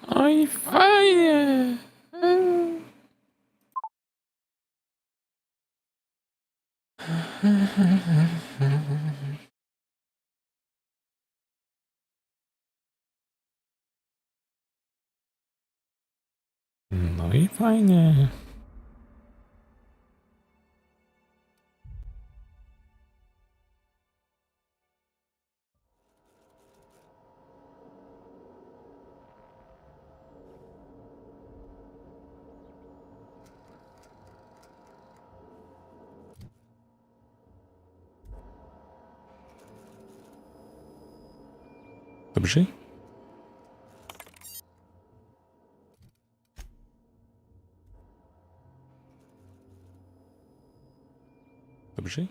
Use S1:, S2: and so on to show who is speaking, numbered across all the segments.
S1: Oj, fajnie. No i fajnie. Dobrze? Dobrze?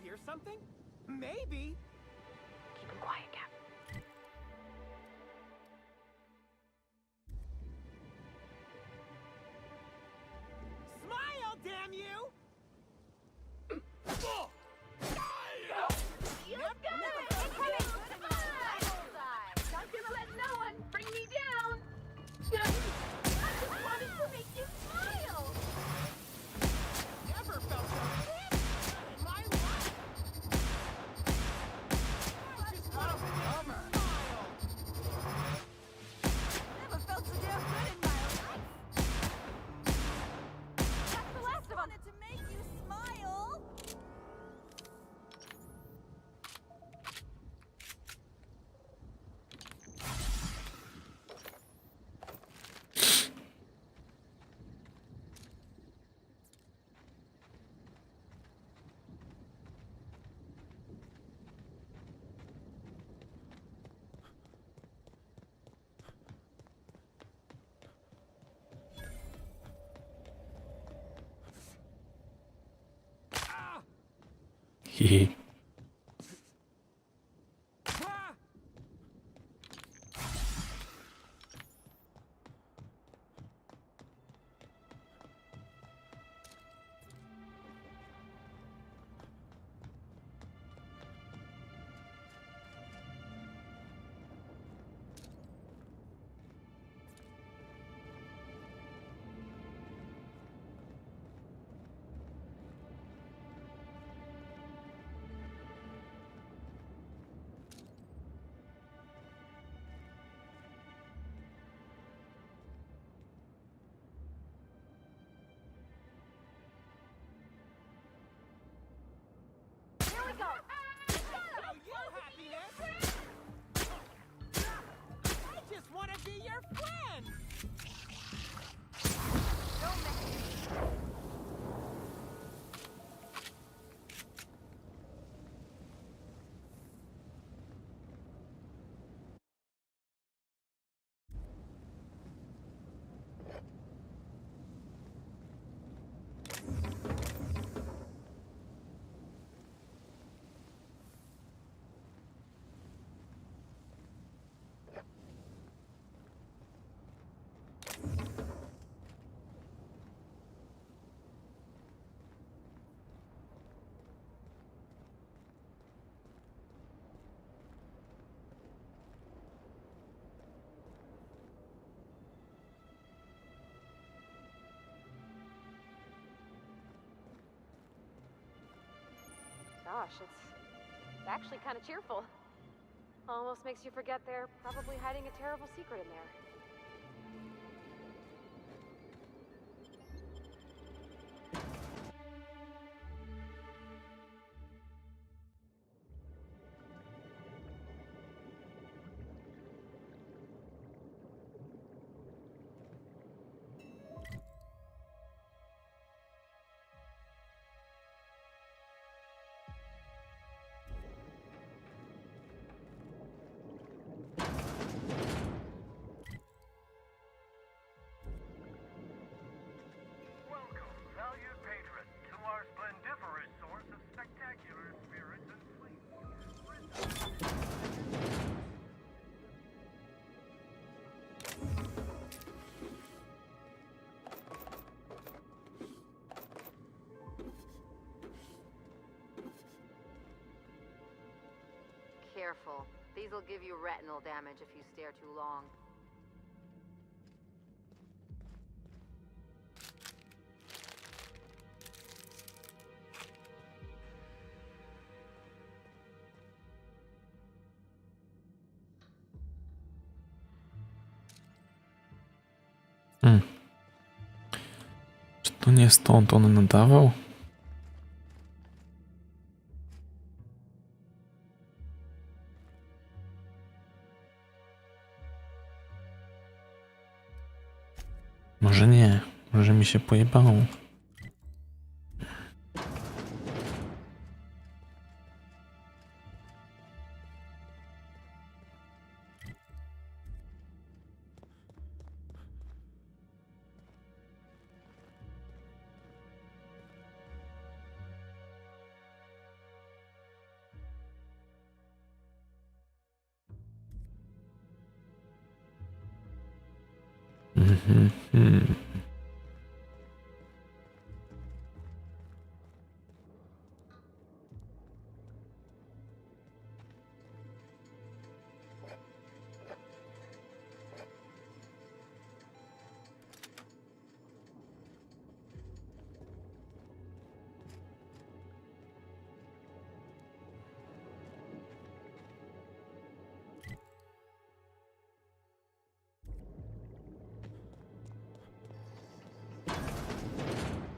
S2: hear something? Maybe.
S3: Keep him quiet, Cap.
S2: Smile, damn you!
S3: You got it! It's coming! Bullseye! Not gonna let no one bring me down! I just wanted to make you smile!
S2: Never felt so good in my life! I just want to smile!
S3: Never felt so damn good in my life! That's the last of them!
S4: To make you smile.
S1: Hehe.
S2: Ah!
S3: Here we go!
S2: Oh, you happiness! I just want to be your friend!
S3: Don't mess with me. Gosh, it's actually kind of cheerful. Almost makes you forget they're probably hiding a terrible secret in there.
S5: Welcome, valued patron, to our splendiferous source of spectacular spirits and
S6: Careful. These'll give you retinal damage if you stare too long.
S1: Czy to nie stąd on nadawał? Może nie. Może mi się pojebało.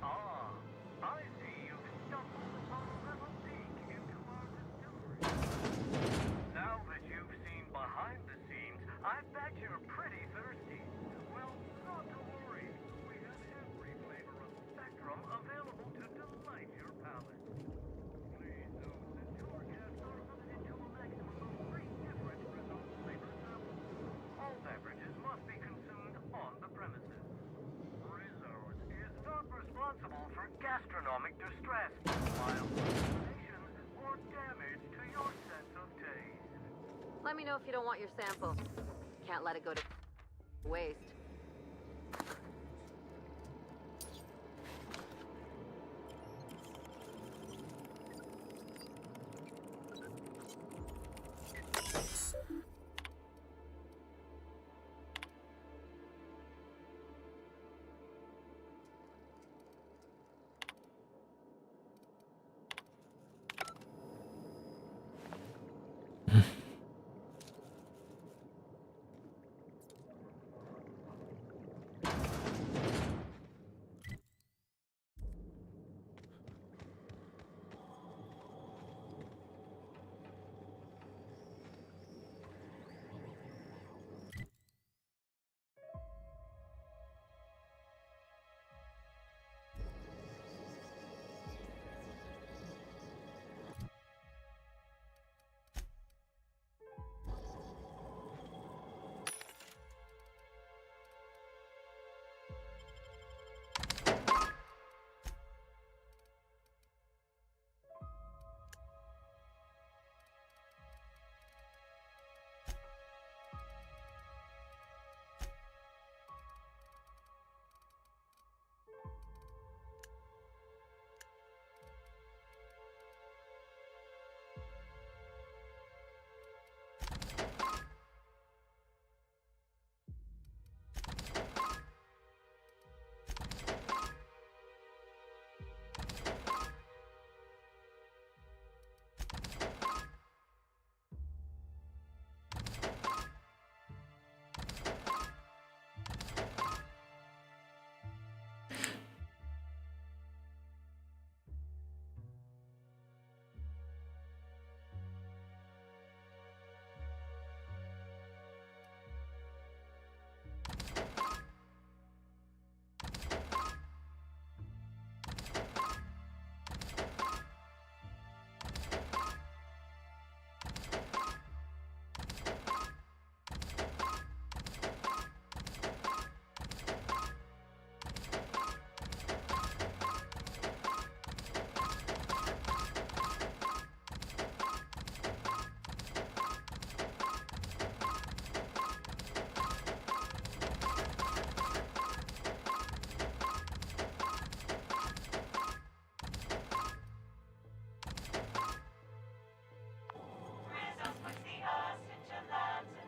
S5: Ah, I see you've stumbled upon a little peek into our distillery. Now that you've seen behind the scenes, I bet you're pretty thirsty. Well, not to worry. We have every flavor of Spectrum available to delight your palate. Please note that your guests are limited to a maximum of 3 different result flavor samples. All beverages must be consumed on the premises. Rizzo's is not responsible for gastronomic distress, mild hallucinations, or damage to your sense of taste.
S6: Let me know if you don't want your sample. Can't let it go to waste.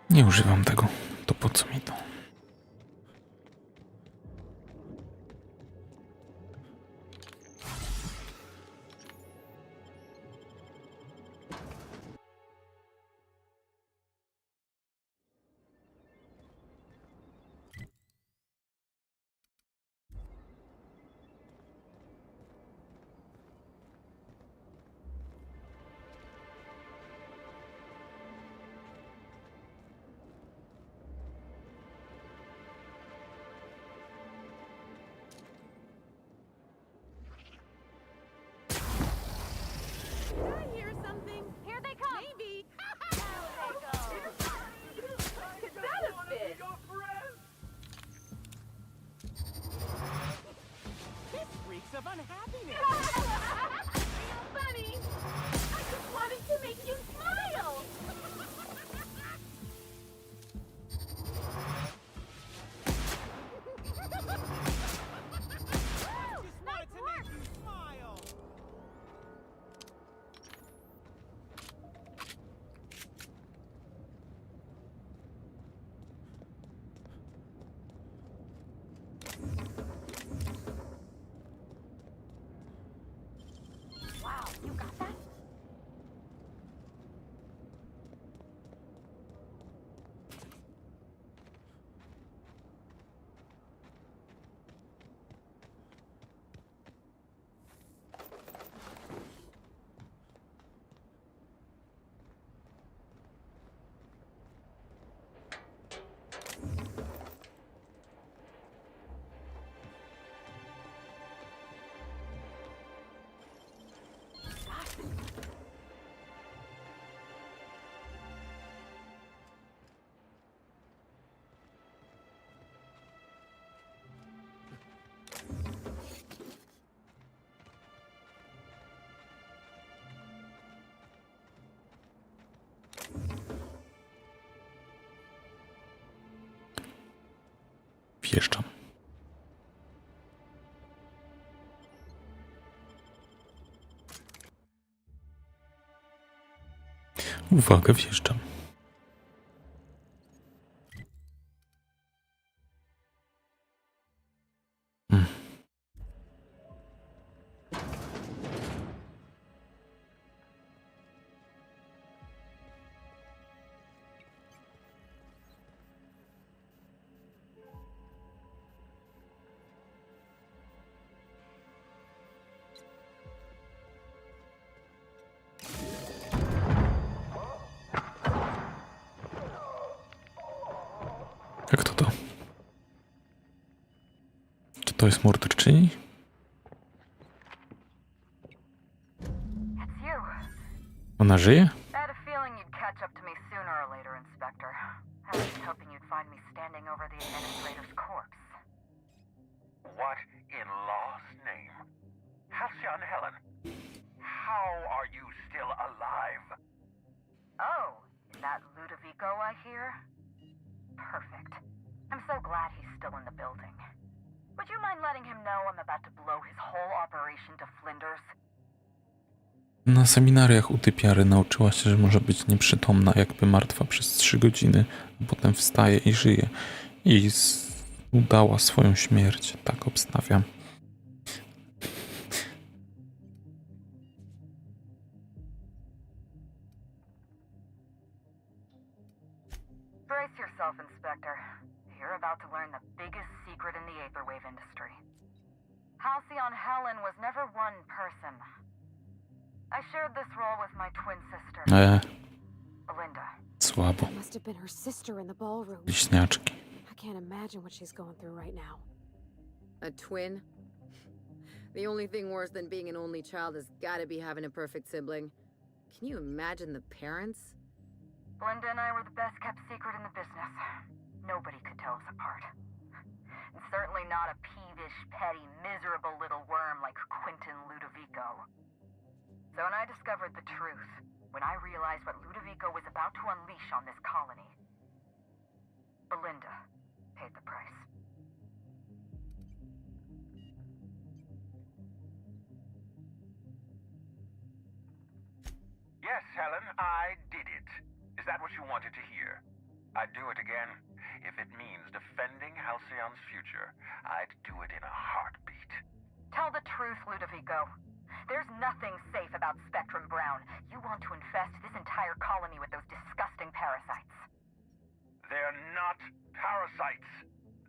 S1: Nie używam tego. To po co mi to?
S4: Did I hear something?
S3: Here they come.
S4: Maybe.
S3: Is that a fish?
S2: This reeks of unhappiness.
S3: Funny. I just wanted to make you smile.
S1: wjeżdżam. Uwaga, wjeżdżam. Jak to? Czy to jest morderczyni?
S6: It's you.
S1: Ona żyje?
S6: I had a feeling you'd catch up to me sooner or later, Inspector. I was just hoping you'd find me standing over the administrator's corpse.
S5: What in law's name? Halcyon Helen, how are you still alive?
S6: Oh, is that Ludovico I hear? Perfect. I'm so glad he's still in the building. Would you mind letting him know I'm about to blow his whole operation to flinders?
S1: Na seminariach u typiary nauczyła się, że może być nieprzytomna, jakby martwa przez 3 godziny, a potem wstaje i żyje. I udała swoją śmierć. Tak obstawiam.
S6: Brace yourself, Inspector. You're about to learn the biggest secret in the Aetherwave industry. Halcyon Helen was never one person. I shared this role with my twin sister, Belinda.
S1: Słabo.
S4: That must have been her sister in the ballroom.
S1: Bliźniaczki.
S4: I can't imagine what she's going through right now.
S7: A twin? The only thing worse than being an only child has gotta be having a perfect sibling. Can you imagine the parents?
S6: Belinda and I were the best kept secret in the business. Nobody could tell us apart. And certainly not a peevish, petty, miserable little worm like Quentin Ludovico. So when I discovered the truth, when I realized what Ludovico was about to unleash on this colony, Belinda paid the price.
S5: Yes, Helen, I did it. Is that what you wanted to hear? I'd do it again. If it means defending Halcyon's future, I'd do it in a heartbeat.
S6: Tell the truth, Ludovico. There's nothing safe about Spectrum Brown. You want to infest this entire colony with those disgusting parasites.
S5: They're not parasites.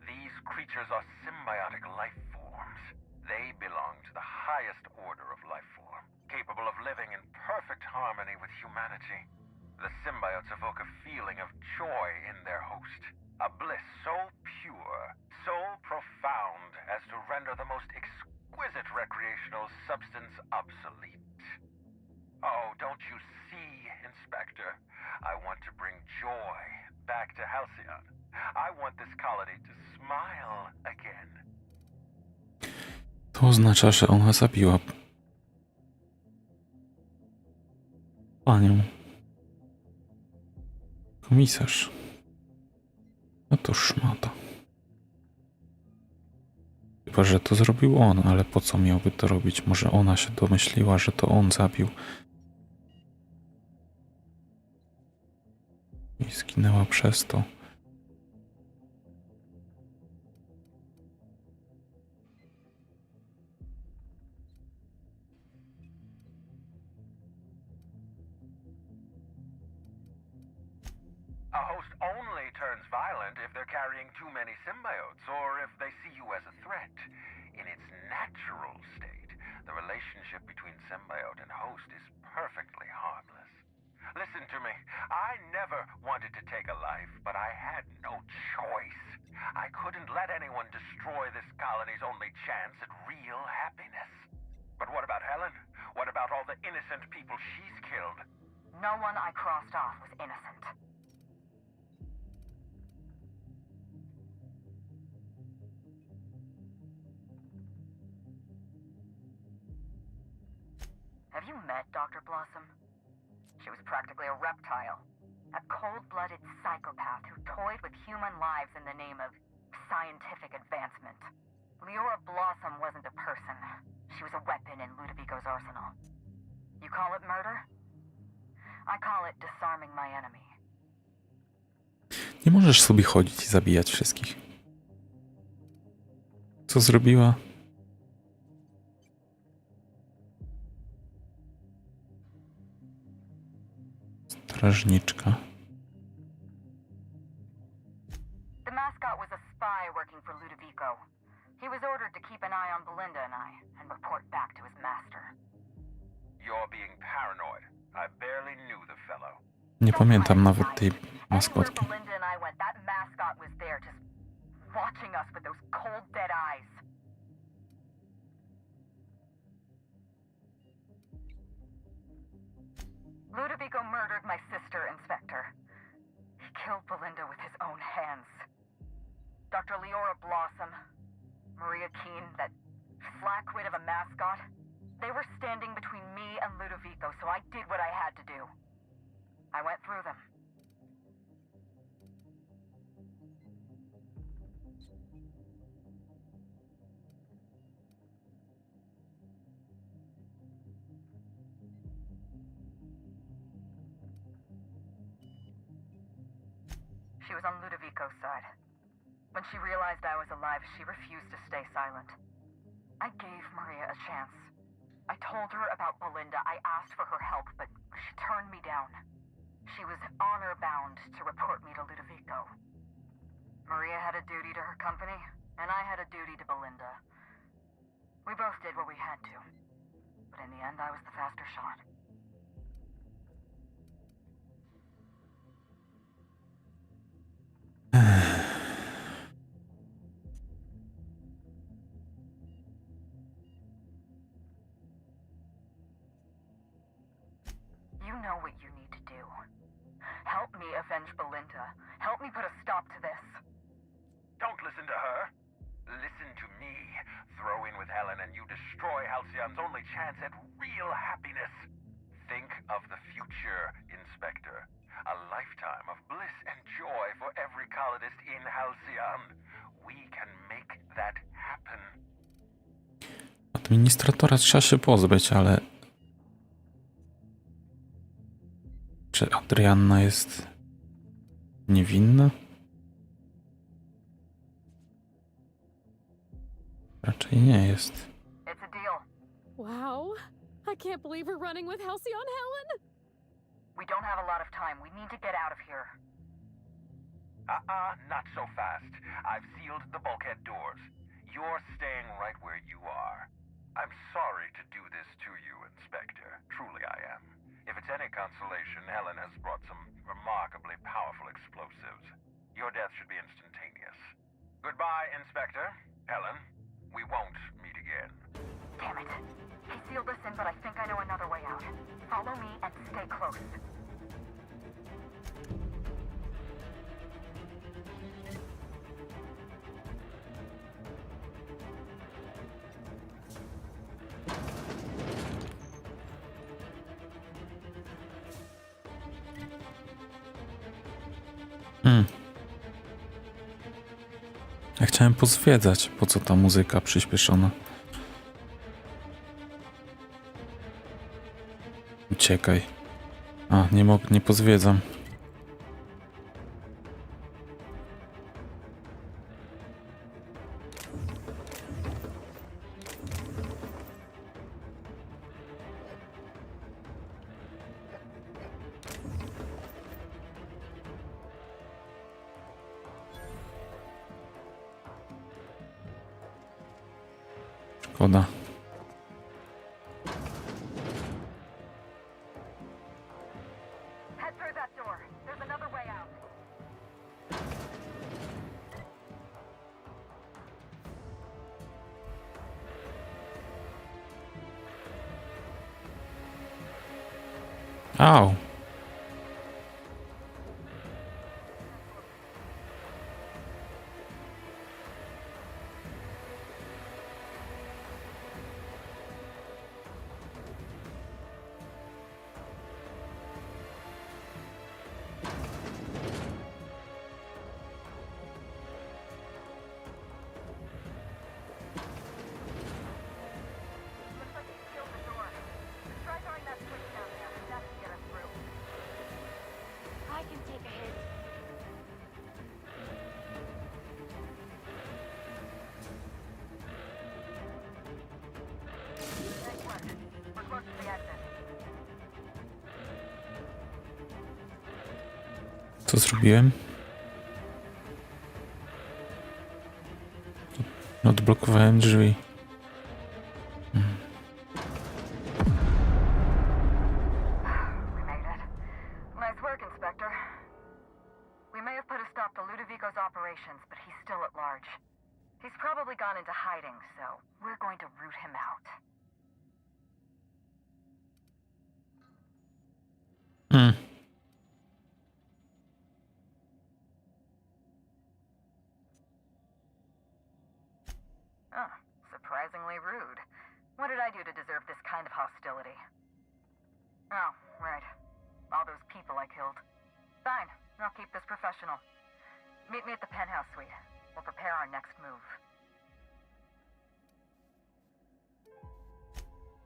S5: These creatures are symbiotic life forms. They belong to the highest order of life form, capable of living in perfect harmony with humanity. The symbiotes evoke a feeling of joy in their host, a bliss so pure, so profound as to render the most exquisite recreational substance obsolete. Oh, don't you see, Inspector? I want to bring joy back to Halcyon. I want this colony to smile again.
S1: To oznacza, że ona zabiła panią komisarz. No to szmata. Chyba, że to zrobił on, ale po co miałby to robić? Może ona się domyśliła, że to on zabił. I zginęła przez to.
S5: A host only turns violent if they're carrying too many symbiotes, or if they see you as a threat. In its natural state, the relationship between symbiote and host is perfectly harmless. Listen to me. I never wanted to take a life, but I had no choice. I couldn't let anyone destroy this colony's only chance at real happiness. But what about Helen? What about all the innocent people she's killed?
S6: No one I crossed off was innocent. Have you met Dr. Blossom? She was practically a reptile. A cold-blooded psychopath who toyed with human lives in the name of scientific advancement. Leora Blossom wasn't a person. She was a weapon in Ludovico's arsenal. You call it murder? I call it disarming my enemy.
S1: Nie możesz sobie chodzić i zabijać wszystkich. Co zrobiła? Strażniczka.
S6: The mascot was a spy working for Ludovico. He was ordered to keep an eye on Belinda and I, and report back to his master.
S5: You're being paranoid. I barely knew the fellow.
S1: Nie pamiętam nawet tej maskotki.
S6: Anywhere Belinda and I went, that mascot was there, just watching us with those cold, dead eyes. Ludovico murdered my sister, Inspector. He killed Belinda with his own hands. Dr. Leora Blossom, Maria Keene, that flackwit of a mascot, they were standing between me and Ludovico, so I did what I had to do. I went through them. She was on Ludovico's side. When she realized I was alive, she refused to stay silent. I gave Maria a chance. I told her about Belinda. I asked for her help, but she turned me down. She was honor-bound to report me to Ludovico. Maria had a duty to her company, and I had a duty to Belinda. We both did what we had to. But in the end, I was the faster shot. You know what you need to do. Help me avenge Belinda. Help me put a stop to this.
S5: Don't listen to her. Listen to me. Throw in with Helen and you destroy Halcyon's only chance at real happiness. Think of the future, Inspector. A lifetime of bliss and joy for every colonist in Halcyon. We can make that happen.
S1: Administratora trzeba się pozbyć, ale... Czy Adrianna jest niewinna? Raczej nie jest.
S6: It's a deal.
S4: Wow. I can't believe we're running with Halcyon Helen.
S6: We don't have a lot of time. We need to get out of here.
S5: Not so fast. I've sealed the bulkhead doors. You're staying right where you are. I'm sorry to do this to you, Inspector. Truly I am. If it's any consolation, Helen has brought some remarkably powerful explosives. Your death should be instantaneous. Goodbye, Inspector. Helen, we won't meet again.
S6: Damn it. He sealed us in, but I think I know another way out. Follow me and stay close.
S1: Ja chciałem pozwiedzać, po co ta muzyka przyspieszona. Uciekaj. A, nie pozwiedzam. Szkoda.
S6: Head through that door. There's another way out.
S1: Au. Co zrobiłem? Odblokowałem drzwi.
S6: We made it. Nice work, Inspector. We may have put a stop to Ludovico's operations, but he's still at large. He's probably gone into hiding, so we're going to root him out.
S1: Hmm.
S6: Oh, surprisingly rude. What did I do to deserve this kind of hostility? Oh, right. All those people I killed. Fine, I'll keep this professional. Meet me at the penthouse suite. We'll prepare our next move.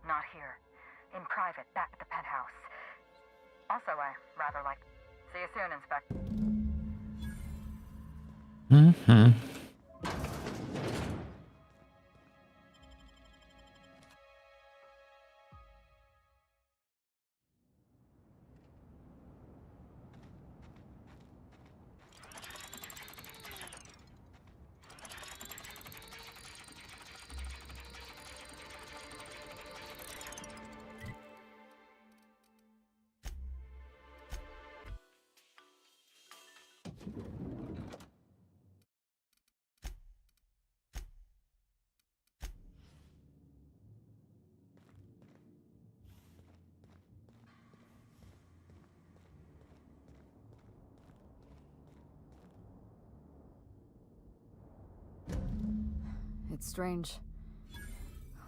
S6: Not here. In private, back at the penthouse. Also, I rather like... See you soon, Inspector.
S1: Mhm.
S8: It's strange.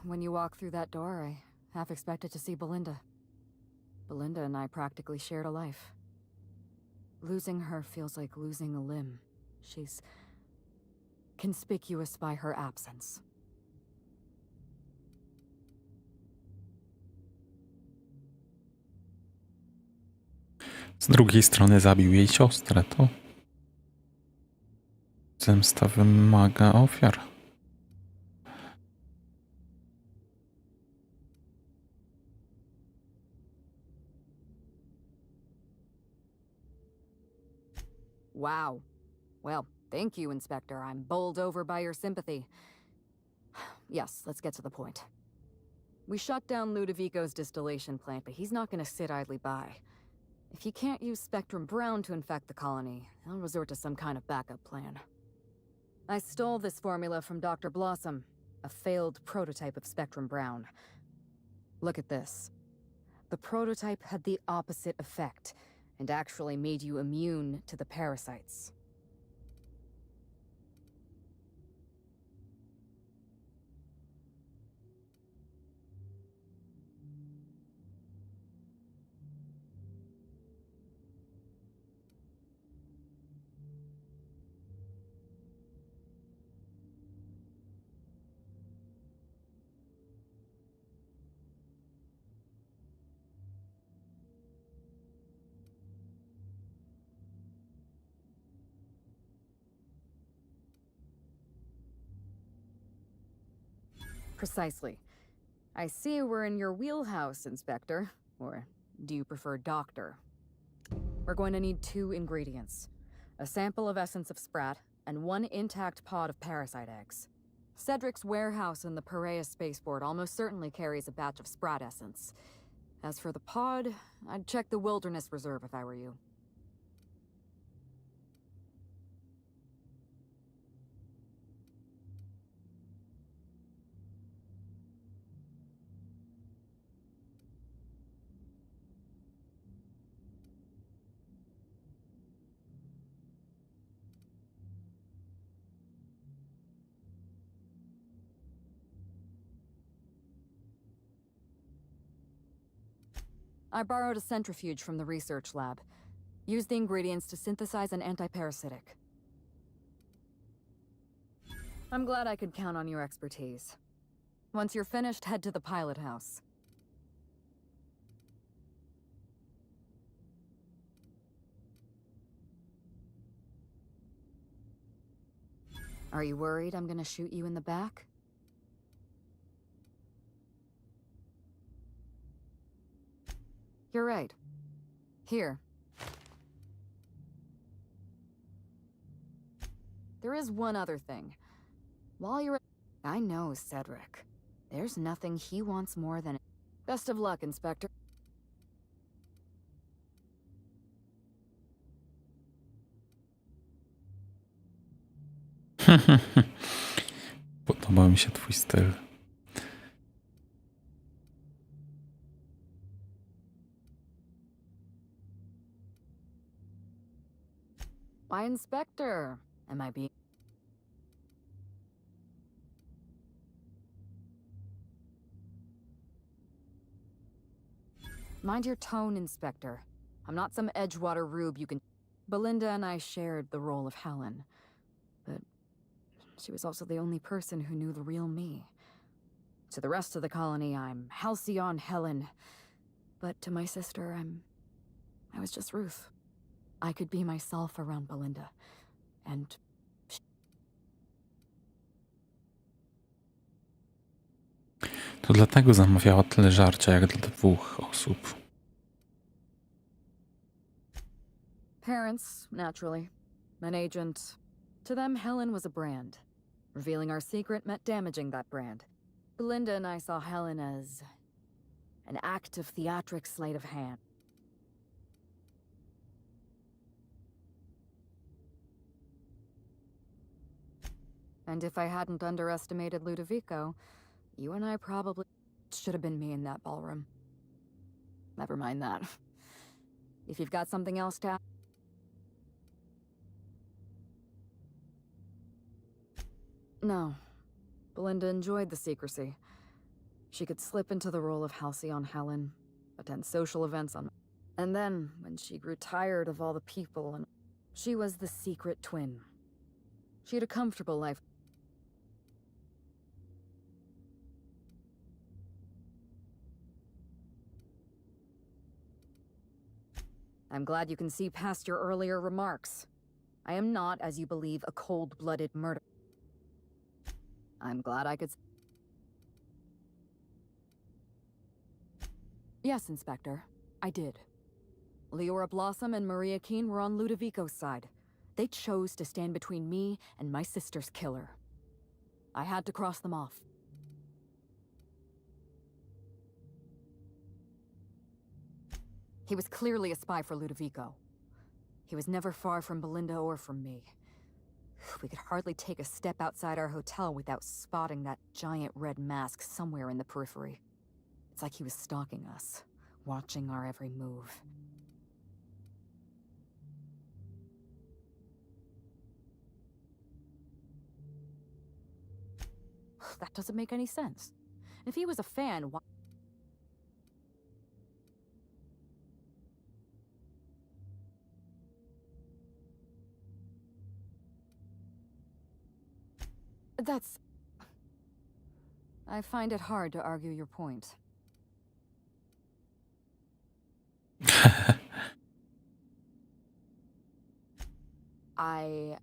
S8: When you walk through that door, I half expected to see Belinda. Belinda and I practically shared a life. Losing her feels like losing a limb. She's conspicuous by her absence.
S1: Z drugiej strony zabił jej siostrę, to zemsta wymaga ofiar.
S8: Wow. Well, thank you, Inspector. I'm bowled over by your sympathy. Yes, let's get to the point. We shut down Ludovico's distillation plant, but he's not gonna sit idly by. If he can't use Spectrum Brown to infect the colony, he'll resort to some kind of backup plan. I stole this formula from Dr. Blossom, a failed prototype of Spectrum Brown. Look at this. The prototype had the opposite effect, and actually made you immune to the parasites. Precisely. I see we're in your wheelhouse, Inspector. Or do you prefer Doctor? We're going to need 2 ingredients. A sample of essence of sprat, and 1 intact pod of parasite eggs. Cedric's warehouse in the Perea spaceport almost certainly carries a batch of sprat essence. As for the pod, I'd check the Wilderness Reserve if I were you. I borrowed a centrifuge from the research lab. Use the ingredients to synthesize an antiparasitic. I'm glad I could count on your expertise. Once you're finished, head to the pilot house. Are you worried I'm gonna shoot you in the back? You're right. Here. There is one other thing. While you're... I know Cedric. There's nothing he wants more than... Best of luck, Inspector.
S1: Podoba mi się twój styl.
S8: Why, Inspector? Am I being... Mind your tone, Inspector. I'm not some Edgewater rube you can... Belinda and I shared the role of Helen. But she was also the only person who knew the real me. To the rest of the colony, I'm Halcyon Helen. But to my sister, I was just Ruth. I could be myself around Belinda. And...
S1: To dlatego zamawiała tyle żarcia jak dla 2 osób.
S8: Parents, naturally. An agent. To them, Helen was a brand. Revealing our secret meant damaging that brand. Belinda and I saw Helen as... an act of theatric sleight of hand. And if I hadn't underestimated Ludovico, you and I probably should have been me in that ballroom. Never mind that. If you've got something else to... No. Belinda enjoyed the secrecy. She could slip into the role of Halcyon Helen, attend social events on... And then, when she grew tired of all the people and... She was the secret twin. She had a comfortable life. I'm glad you can see past your earlier remarks. I am not, as you believe, a cold-blooded murderer. I'm glad I could... Yes, Inspector. I did. Leora Blossom and Maria Keene were on Ludovico's side. They chose to stand between me and my sister's killer. I had to cross them off. He was clearly a spy for Ludovico. He was never far from Belinda or from me. We could hardly take a step outside our hotel without spotting that giant red mask somewhere in the periphery. It's like he was stalking us, watching our every move. That doesn't make any sense. If he was a fan, why... That's... I find it hard to argue your point. I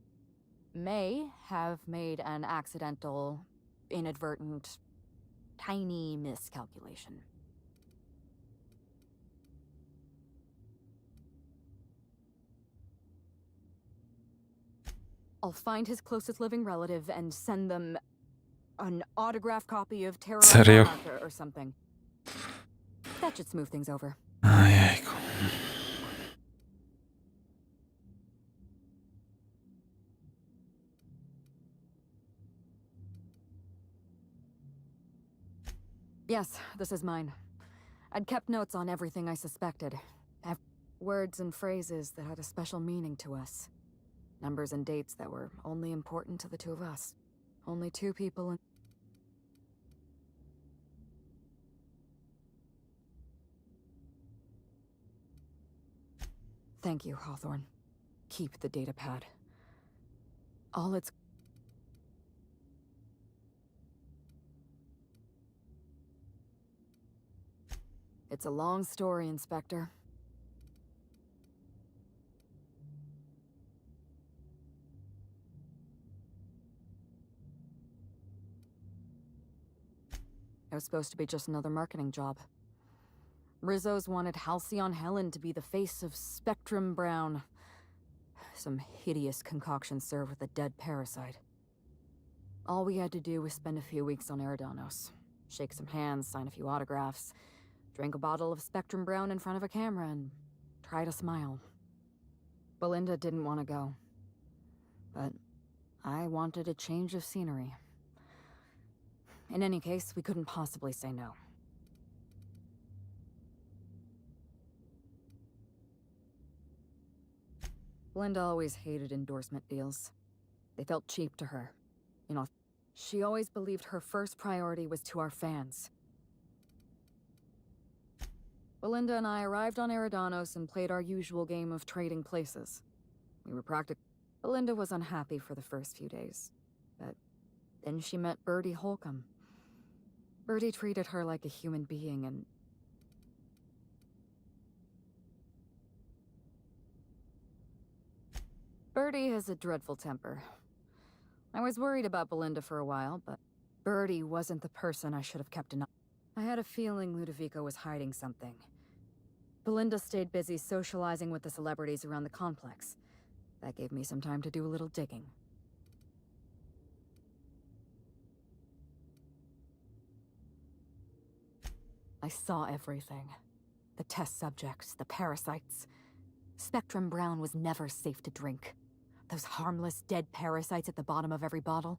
S8: may have made an accidental, inadvertent, tiny miscalculation. I'll find his closest living relative and send them an autographed copy of Terror
S1: Serio?
S8: or something. That should smooth things over.
S1: Ojejku.
S8: Yes, this is mine. I'd kept notes on everything I suspected. Words and phrases that had a special meaning to us. Numbers and dates that were only important to the two of us. Only two people in... Thank you, Hawthorne. Keep the data pad. All its... It's a long story, Inspector. It was supposed to be just another marketing job. Rizzo's wanted Halcyon Helen to be the face of Spectrum Brown. Some hideous concoction served with a dead parasite. All we had to do was spend a few weeks on Eridanos. Shake some hands, sign a few autographs, drink a bottle of Spectrum Brown in front of a camera, and try to smile. Belinda didn't want to go. But I wanted a change of scenery. In any case, we couldn't possibly say no. Belinda always hated endorsement deals. They felt cheap to her. You know, she always believed her first priority was to our fans. Belinda and I arrived on Eridanos and played our usual game of trading places. We were Belinda was unhappy for the first few days, but then she met Bertie Holcomb. Bertie treated her like a human being and... Bertie has a dreadful temper. I was worried about Belinda for a while, but Bertie wasn't the person I should have kept an eye on. I had a feeling Ludovico was hiding something. Belinda stayed busy socializing with the celebrities around the complex. That gave me some time to do a little digging. I saw everything. The test subjects, the parasites. Spectrum Brown was never safe to drink. Those harmless, dead parasites at the bottom of every bottle.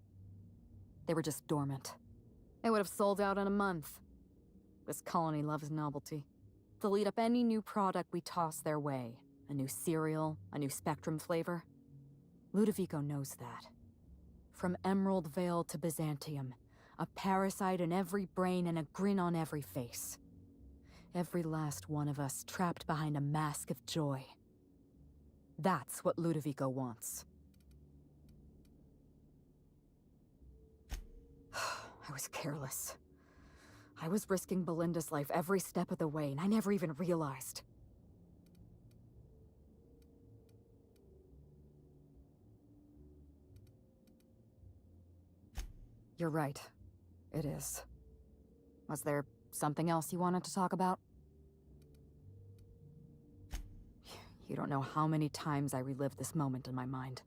S8: They were just dormant. They would have sold out in a month. This colony loves novelty. They'll eat up any new product we toss their way. A new cereal, a new Spectrum flavor. Ludovico knows that. From Emerald Vale to Byzantium, a parasite in every brain and a grin on every face. Every last one of us trapped behind a mask of joy. That's what Ludovico wants. I was careless. I was risking Belinda's life every step of the way, and I never even realized. You're right. It is. Was there something else you wanted to talk about? You don't know how many times I relived this moment in my mind.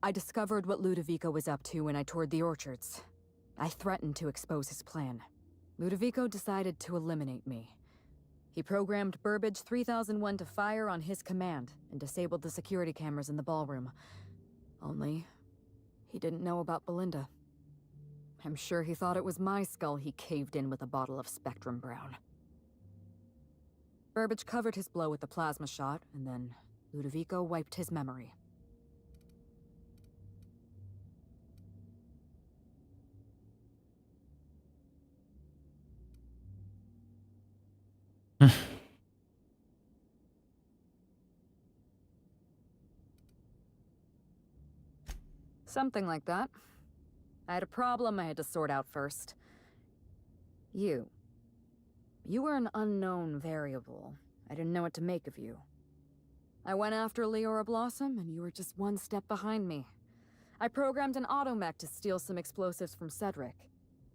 S8: I discovered what Ludovico was up to when I toured the orchards. I threatened to expose his plan. Ludovico decided to eliminate me. He programmed Burbage 3001 to fire on his command and disabled the security cameras in the ballroom. Only, he didn't know about Belinda. I'm sure he thought it was my skull he caved in with a bottle of Spectrum Brown. Burbage covered his blow with the plasma shot, and then Ludovico wiped his memory. Something like that. I had a problem I had to sort out first. You were an unknown variable. I didn't know what to make of you. I went after Leora Blossom, and you were just one step behind me. I programmed an automech to steal some explosives from Cedric,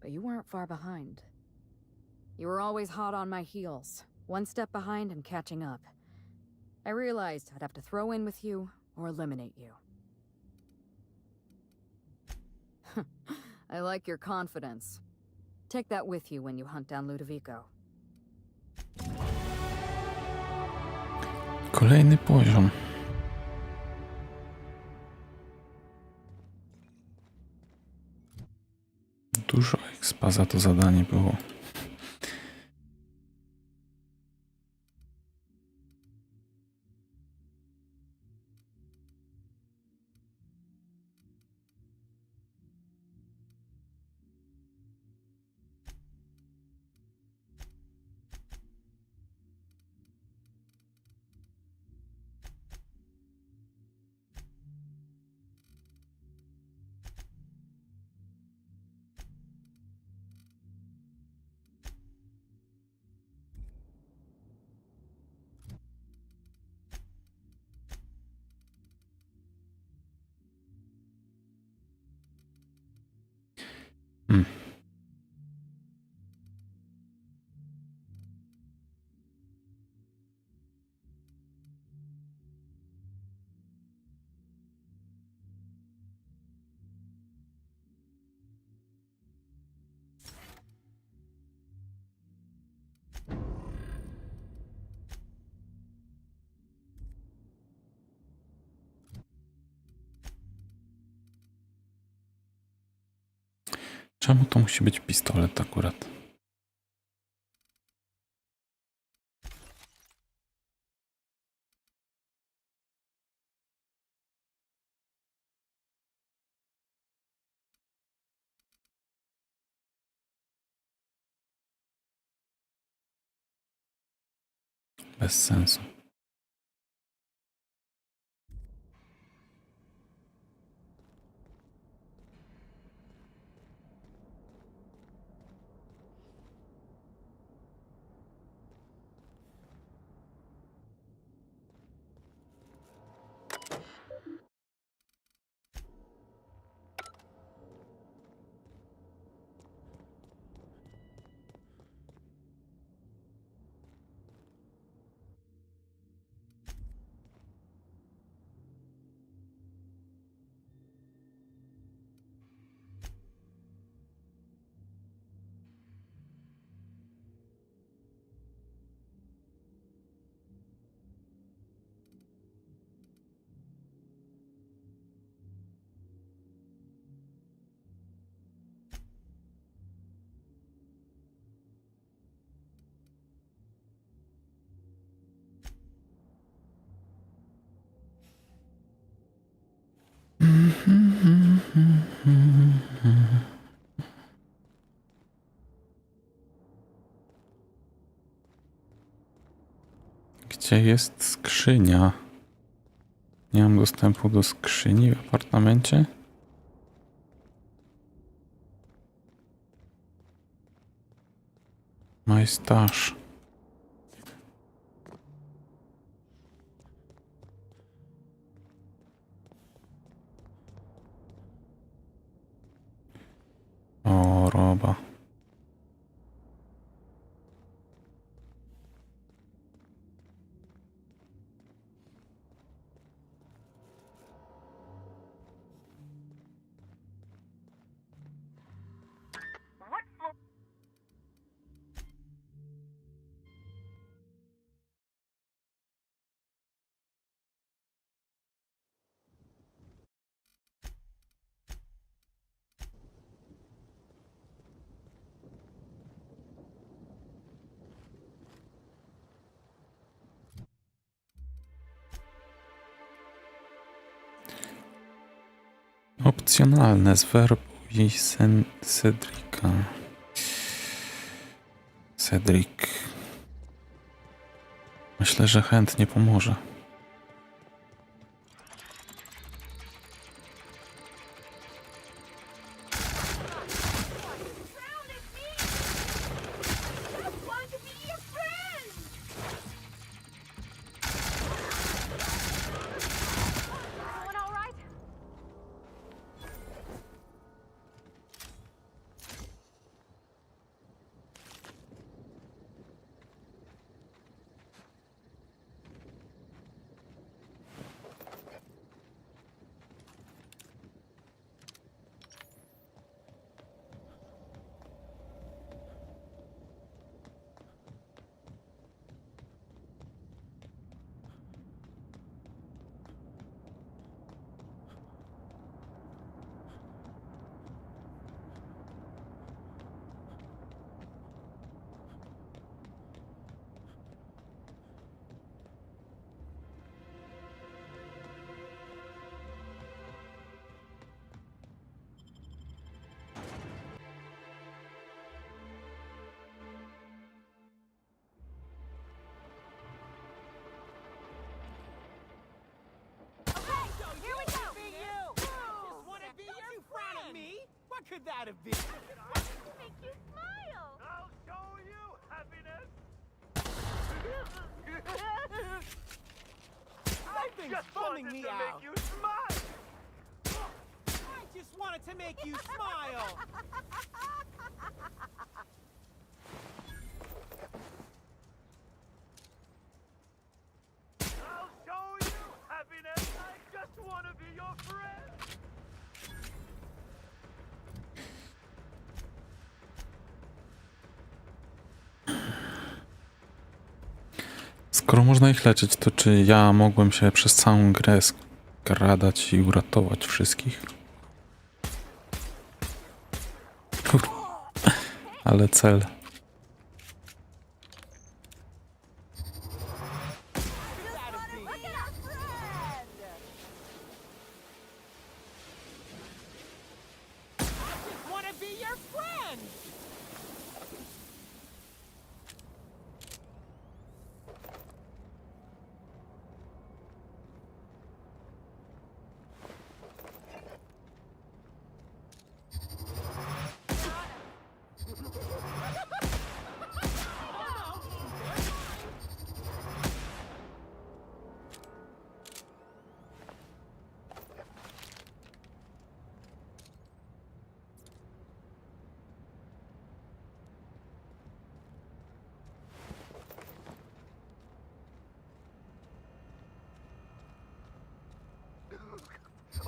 S8: but you weren't far behind. You were always hot on my heels, one step behind and catching up. I realized I'd have to throw in with you or eliminate you. I like your confidence. Take that with you when you hunt down Ludovico.
S1: Kolejny poziom. Dużo expa za to zadanie było. Czemu to musi być pistolet akurat? Bez sensu. Gdzie jest skrzynia? Nie mam dostępu do skrzyni w apartamencie? Majstaż. O, roba.
S6: What floor?
S1: Opcjonalne. Zwerbuj Cedrika. Cedric. Myślę, że chętnie pomoże.
S3: Want to be your friend! Everyone all right?
S2: What could that have been?
S3: Make you smile!
S5: I'll show you happiness.
S2: Something's
S5: Just
S2: bumming
S5: wanted
S2: me
S5: to
S2: out.
S5: make you smile.
S2: I just wanted to make you smile.
S5: I'll show you happiness. I just want to be your friend.
S1: Skoro można ich leczyć, to czy ja mogłem się przez całą grę skradać i uratować wszystkich? Ale cel.
S2: Want to be your friend?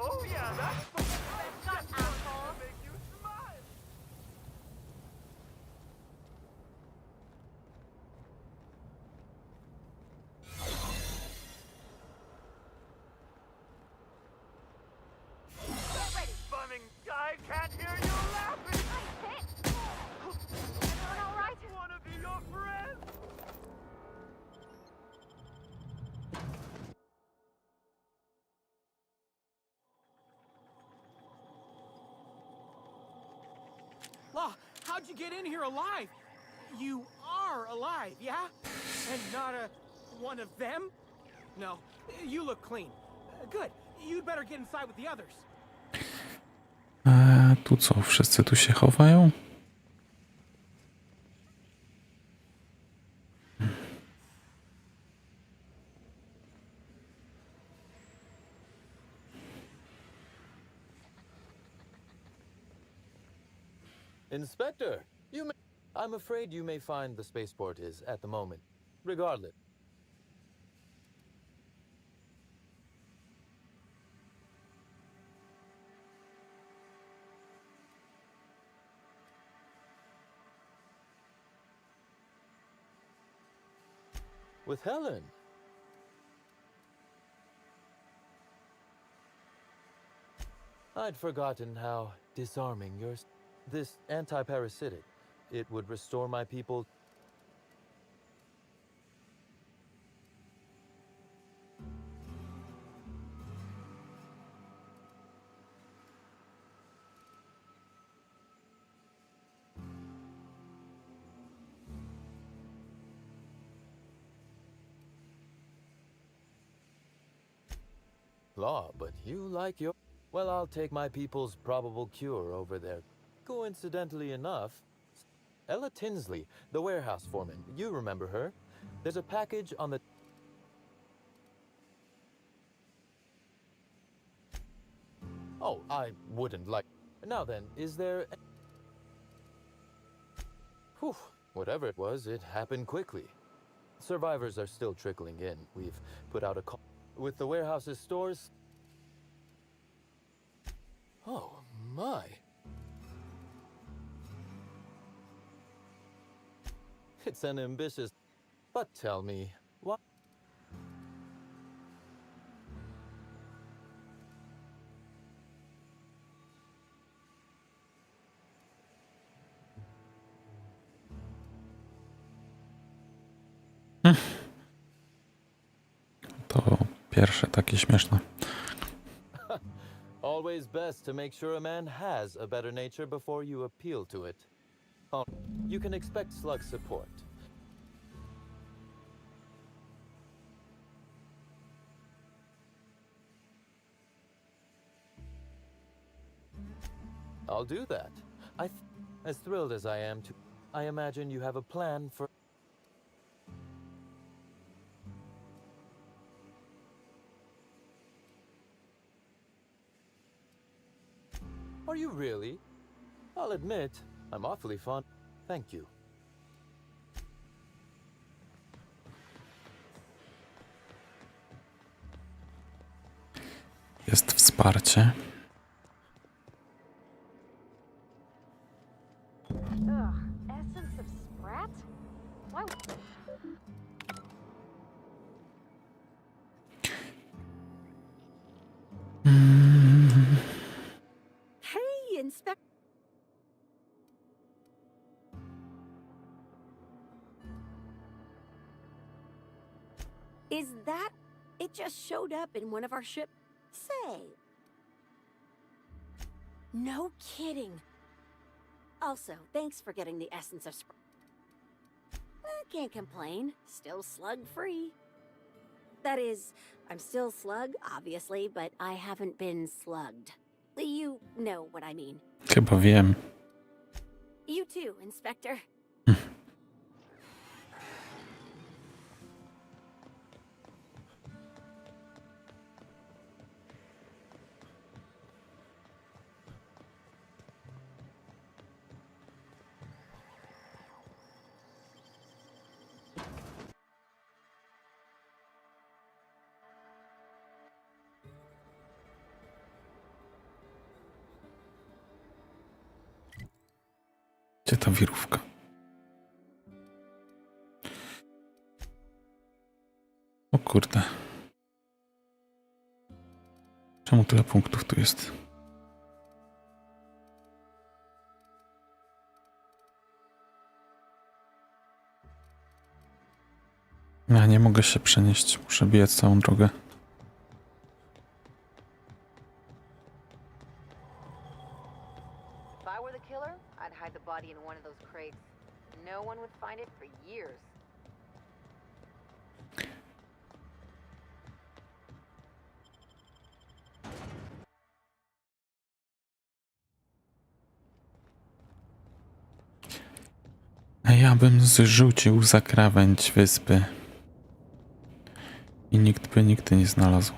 S5: Oh yeah, that's just to make you smile. Bumming, I can't hear you laughing.
S3: Everyone all right?
S5: Wanna be your friend?
S2: Oh, how'd you get in here alive? You are alive, yeah? And not one of them? No, you look clean. Good. You'd better get inside with the others.
S1: Tu co? Wszyscy tu się chowają?
S9: Inspector, I'm afraid you may find the spaceport is at the moment. Regardless. With Helen. I'd forgotten how disarming this anti-parasitic. It would restore my people. Law, but you like your... Well, I'll take my people's probable cure over there. Coincidentally enough, Ella Tinsley, the warehouse foreman, you remember her? There's a package on the... Oh, I wouldn't like... Now then, is there... Whew, whatever it was, it happened quickly. Survivors are still trickling in. We've put out a call... With the warehouse's stores... Oh, my. It's an ambitious... But tell me, what...
S1: To pierwsze takie śmieszne.
S9: Always best to make sure a man has a better nature before you appeal to it. Oh, you can expect Slug's support. I'll do that. As thrilled as I am to... I imagine you have a plan for... Are you really? I'll admit, I'm awfully fond... Thank you.
S1: Jest wsparcie.
S4: Ugh, essence of sprat? Why?
S7: Hey, Inspector.
S10: Is that... It just showed up in one of our ship... Say... No kidding. Also, thanks for getting the essence of can't complain. Still slug-free. That is, I'm still slug, obviously, but I haven't been slugged. You know what I mean.
S1: Chyba wiem.
S10: You too, Inspector.
S1: Gdzie ta wirówka? O kurde. Czemu tyle punktów tu jest? Ja nie mogę się przenieść. Muszę biec całą drogę.
S7: If I were the killer, I'd hide the body in one of those crates. No one would find it for years.
S1: A ja bym zrzucił za krawędź wyspy. I nikt by nigdy nie znalazł.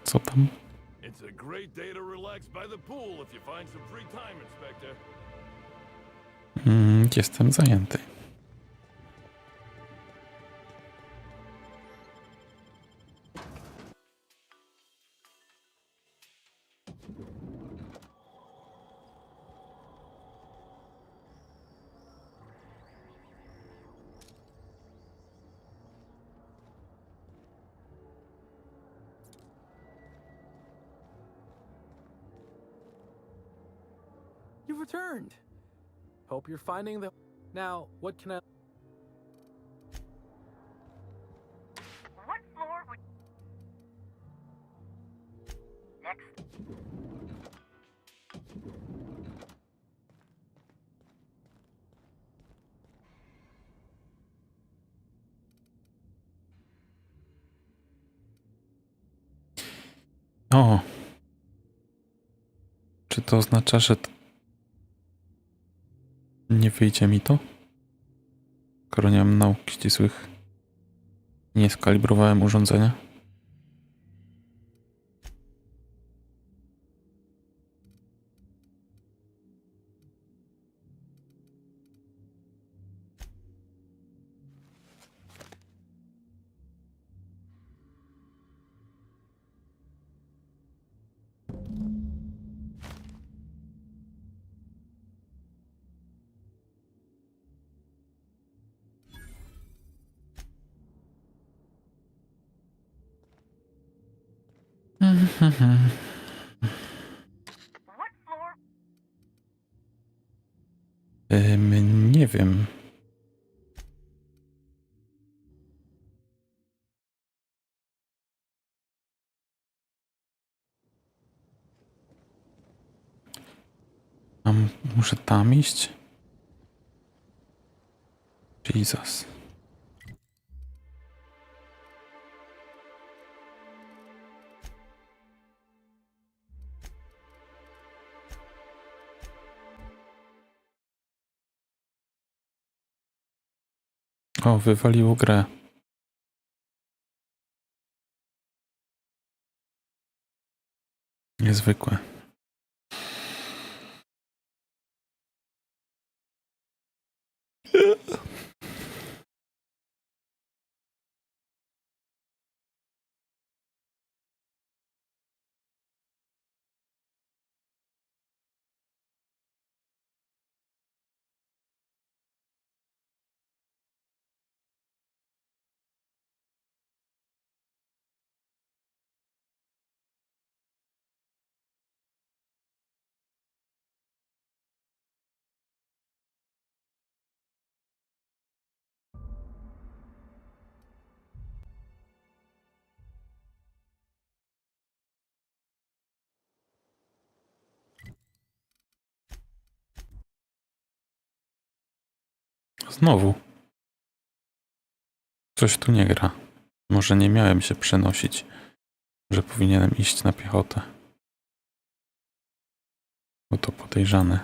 S1: Co tam?
S11: It's a great day to relax by the pool if you find some free time, Inspector.
S1: Jestem zajęty.
S2: You've returned. Hope you're finding the... Now, what can I...
S6: What floor would... Next.
S1: O! Czy to oznacza, że nie wyjdzie mi to? Skoro nie mam nauk ścisłych. Nie skalibrowałem urządzenia.
S6: What floor?
S1: Nie wiem. Muszę tam iść? Jesus. O, wywaliło grę. Niezwykłe. Znowu. Coś tu nie gra. Może nie miałem się przenosić, że powinienem iść na piechotę. Bo to podejrzane.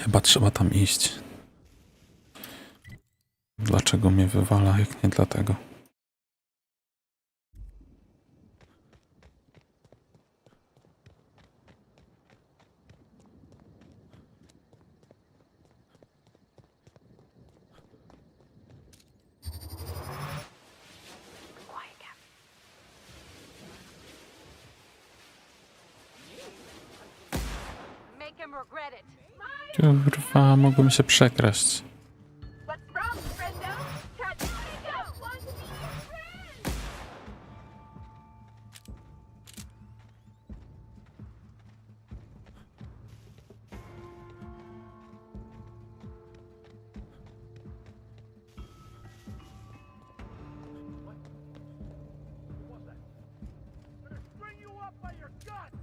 S1: Chyba trzeba tam iść. Dlaczego mnie wywala, jak nie dlatego?
S3: Make him regret it.
S1: Kurwa, mogłem się przekraść.
S3: What's wrong, friendo? I don't want to be your friend.
S2: Bring you up by your guts!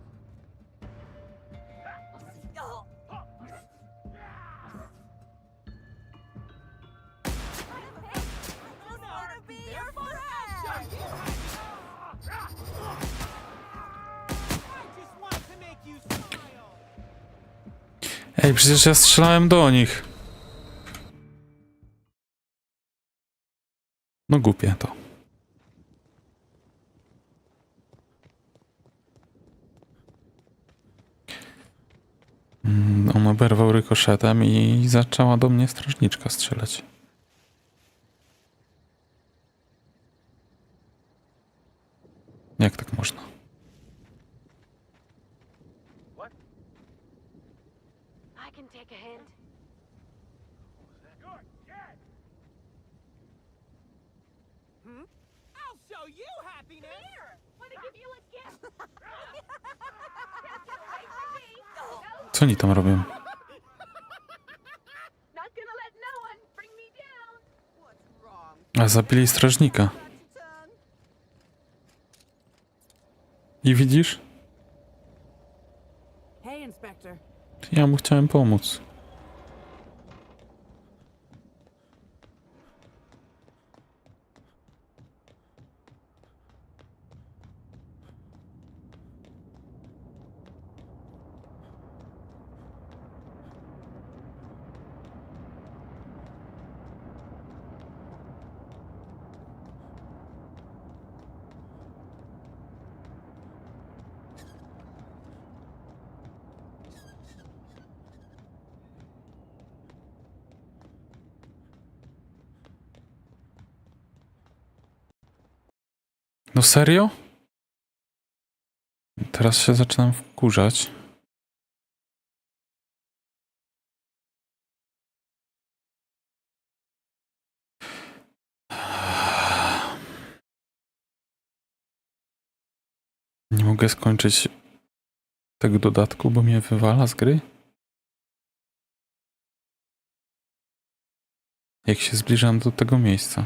S1: Ej, przecież ja strzelałem do nich. No głupie to. On oberwał rykoszetem i zaczęła do mnie strażniczka strzelać. Jak tak można?
S10: I can take a hint.
S2: I'll show you happiness!
S3: Here, want to give you a gift? Can't get away from me. No,
S1: Co oni tam robią?
S3: not gonna let no one bring me down. What's wrong?
S1: A zabili strażnika. I widzisz?
S7: Hey, Inspector.
S1: Ja mu chciałem pomóc. No serio? Teraz się zaczynam wkurzać. Nie mogę skończyć tego dodatku, bo mnie wywala z gry. Jak się zbliżam do tego miejsca.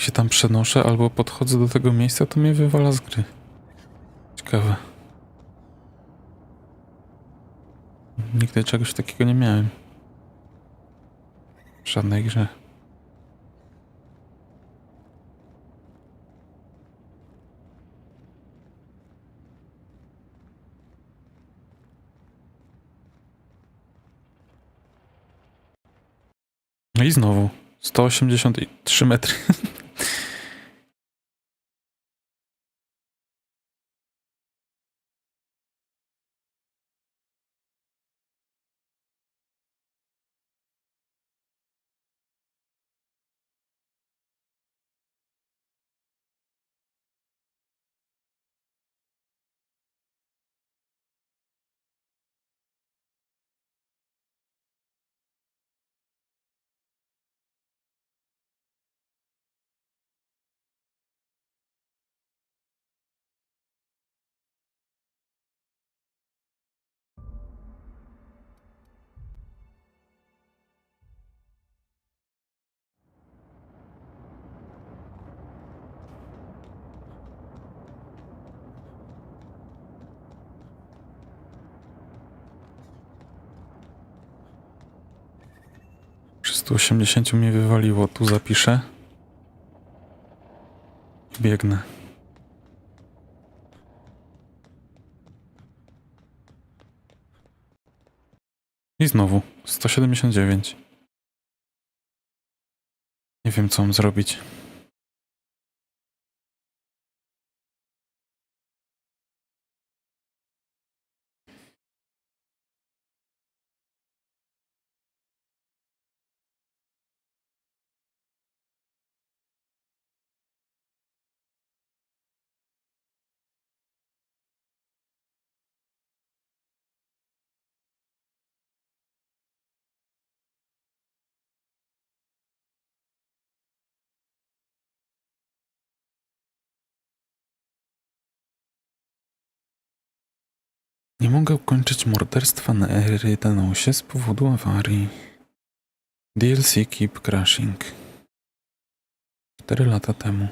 S1: się tam przenoszę albo podchodzę do tego miejsca, to mnie wywala z gry. Ciekawe. Nigdy czegoś takiego nie miałem. W żadnej grze. No i znowu 183 metry. Przy 180 mnie wywaliło. Tu zapiszę. Biegnę. I znowu 179. Nie wiem, co mam zrobić. Nie mogę ukończyć morderstwa na Erydanosie z powodu awarii. DLC Keep Crashing. 4 lata temu.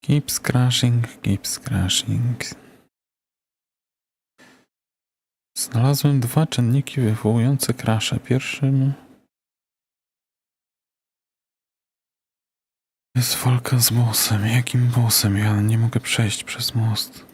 S1: Keeps crashing, keeps crashing. Znalazłem 2 czynniki wywołujące krasze. Pierwszym jest walka z bossem. Jakim bossem? Ja nie mogę przejść przez most.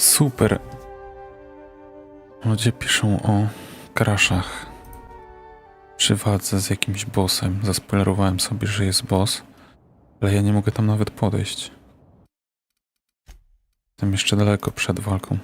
S1: Super. Ludzie piszą o crashach przy walce z jakimś bossem. Zaspoilerowałem sobie, że jest boss, ale ja nie mogę tam nawet podejść. Jestem jeszcze daleko przed walką.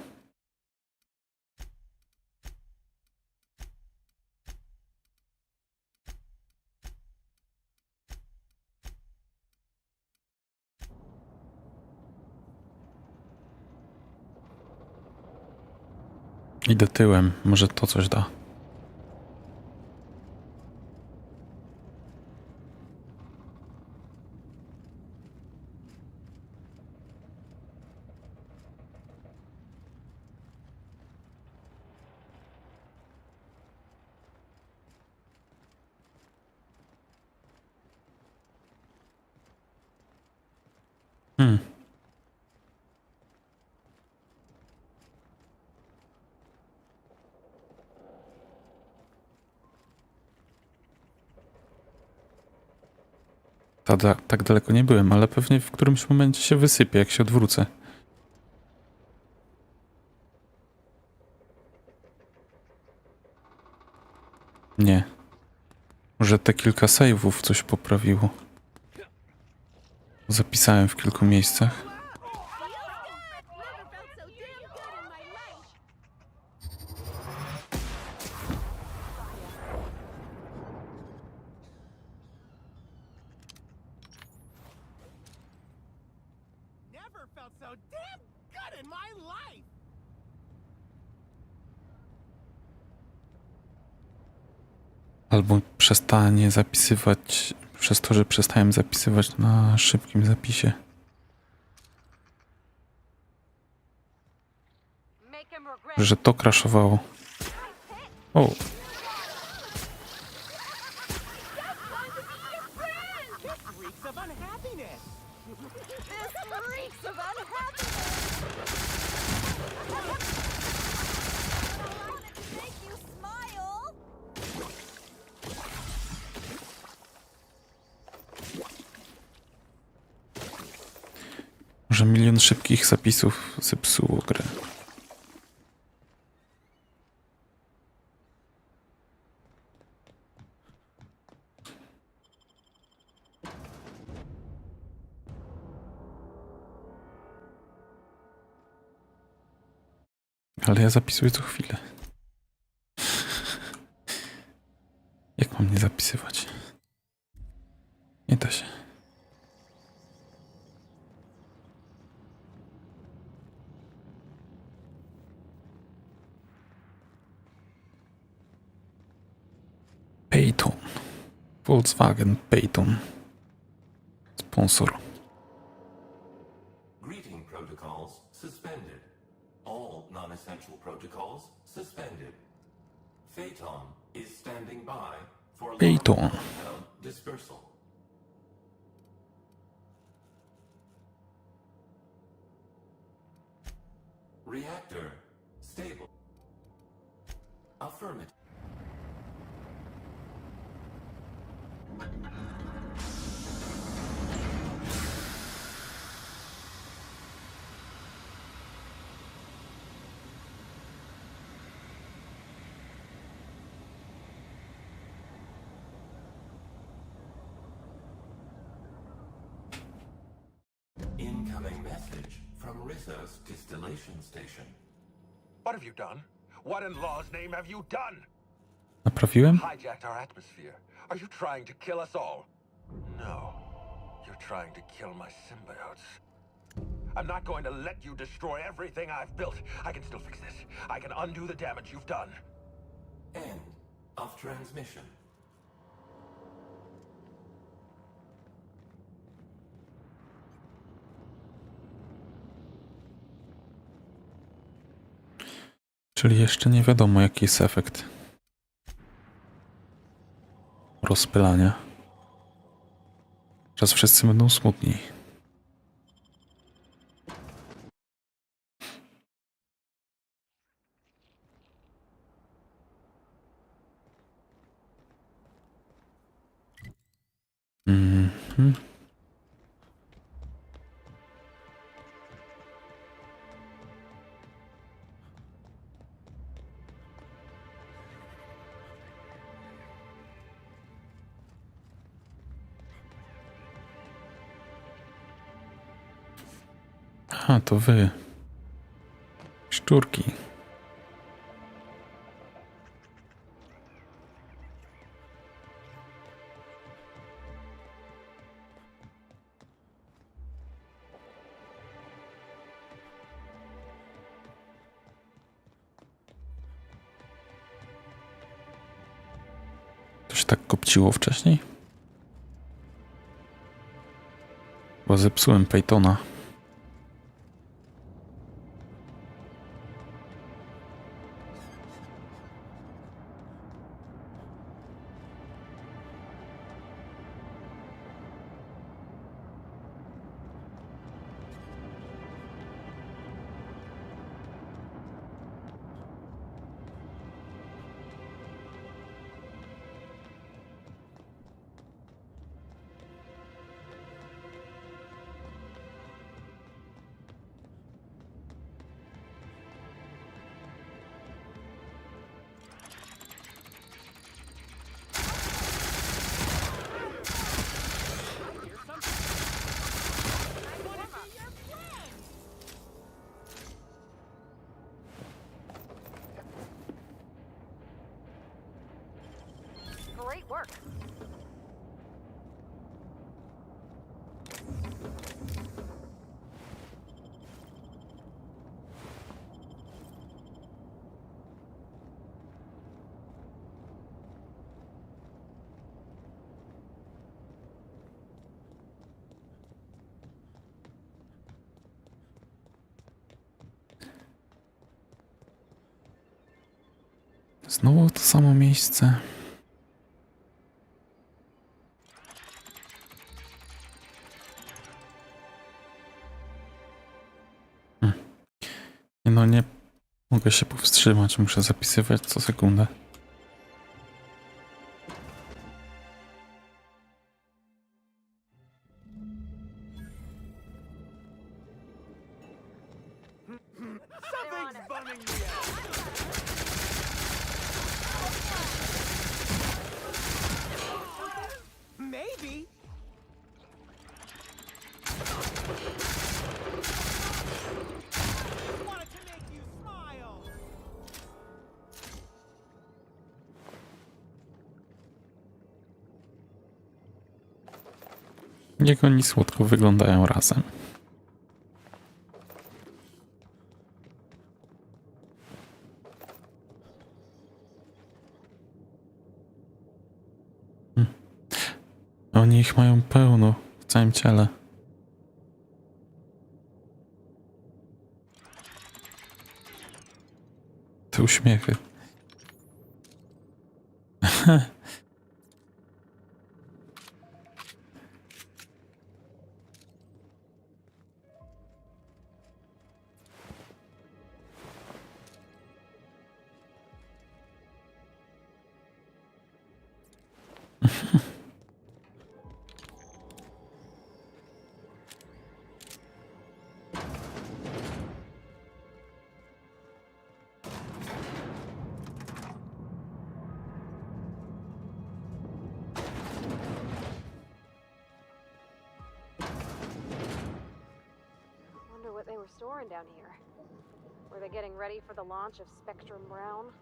S1: Idę tyłem, może to coś da. Tak daleko nie byłem, ale pewnie w którymś momencie się wysypię, jak się odwrócę. Nie. Może te kilka save'ów coś poprawiło. Zapisałem w kilku miejscach.
S2: Never felt so damn good in my life.
S1: Albo przestanie zapisywać, przez to, że przestałem zapisywać na szybkim zapisie. Że to crashowało. O!
S2: Reeks of unhappiness.
S3: Reeks of unhappiness! I wanted to make you smile!
S1: Może milion szybkich zapisów zepsuło grę. Ale ja zapisuję co chwilę. Jak mam nie zapisywać? Nie da się. Peyton. Volkswagen Peyton. Sponsor.
S12: Greeting protocols suspended. All non-essential protocols suspended. Phaeton is standing by for
S1: Peyton.
S12: compound dispersal. Reactor stable. Affirmative. Incoming message from Rizzo's distillation station.
S11: What have you done? What in law's name have you done?
S1: Naprawiłem?
S11: Hijacked our atmosphere. Are you trying to kill us all? No. You're trying to kill my symbiotes. I'm not going to let you destroy everything I've built. I can still fix this. I can undo the damage you've done.
S12: End of transmission.
S1: Czyli jeszcze nie wiadomo, jaki jest efekt rozpylania. Teraz wszyscy będą smutni. Mhm. A, to wy. Szczurki. To się tak kopciło wcześniej? Bo zepsułem Peytona.
S6: Great work.
S1: Znowu to samo miejsce. No nie mogę się powstrzymać, muszę zapisywać co sekundę.
S2: Something's bumming me out. Maybe. Wanted to make you smile.
S1: Jak oni słodko wyglądają razem. Oni ich mają pełno w całym ciele. Te uśmiechy.
S4: Wonder what they were storing down here. Were they getting ready for the launch of Spectrum Brown?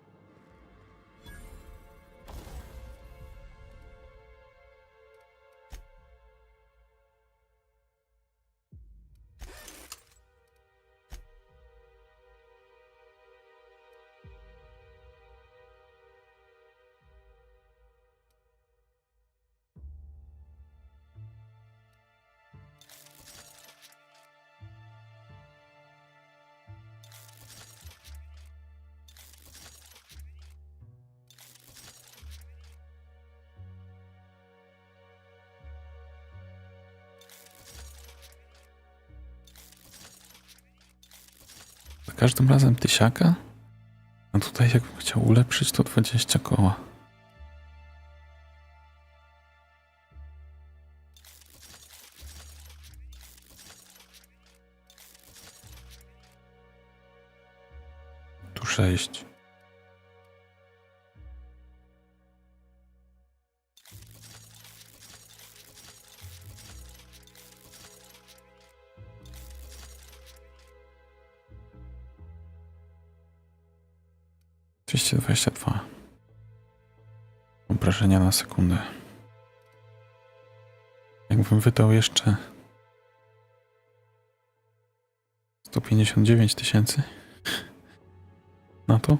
S1: Za każdym razem tysiaka? A tutaj jakbym chciał ulepszyć to 20 koła. Tu 6. 222 obrażenia na sekundę. Jakbym wydał jeszcze 159 000 na to?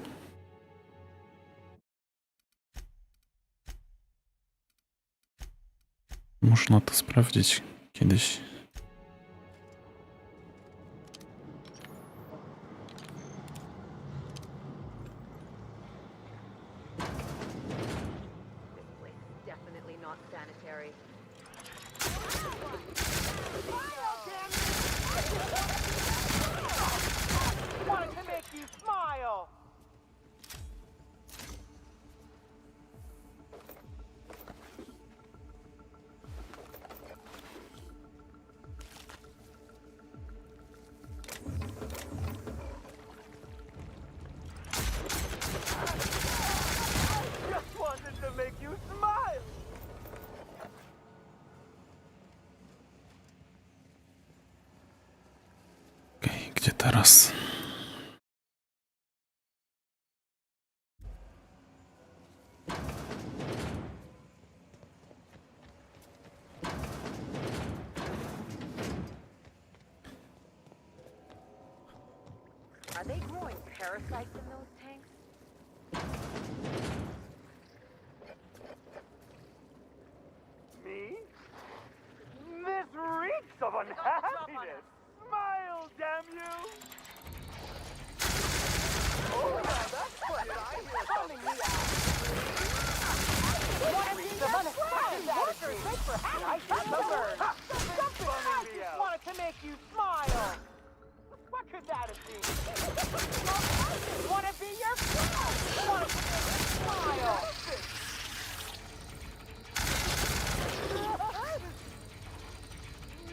S1: Można to sprawdzić kiedyś.
S7: Definitely not sanitary.
S2: Wanted to make you smile. Just wanted to make you smile.
S1: Okej, gdzie teraz?
S4: Are they growing parasites in those tanks?
S2: Me? This reeks of unhappiness. Smile, damn you! Oh, yeah, that's what I hear coming me out. What is the unhappy workers make for happy customers? Something I just wanted to make you smile. What could that have been? I just want to be your friend. Want to make you smile.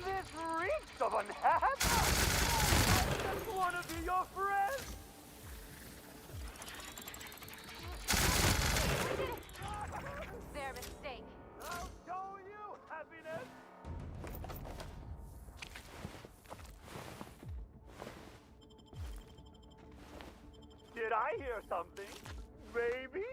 S2: This reeks of unhappiness. I just want to be your friend.
S4: Their mistake.
S2: I'll show you happiness. Did I hear something? Maybe.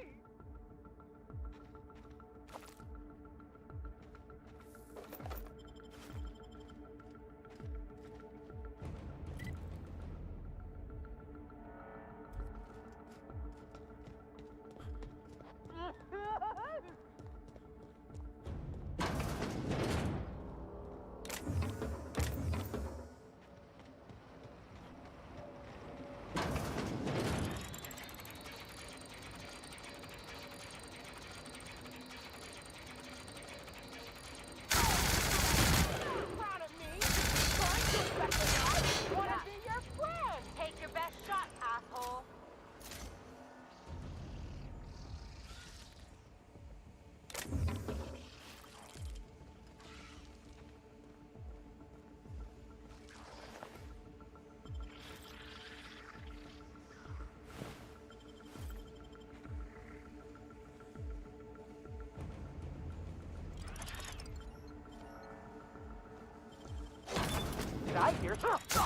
S4: Take your best shot, asshole.
S2: Did I hear something?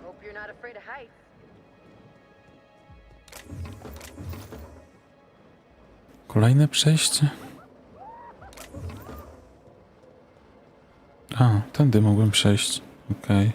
S7: Hope you're not afraid of heights.
S1: Kolejne przejście. A, tędy mogłem przejść. Okej.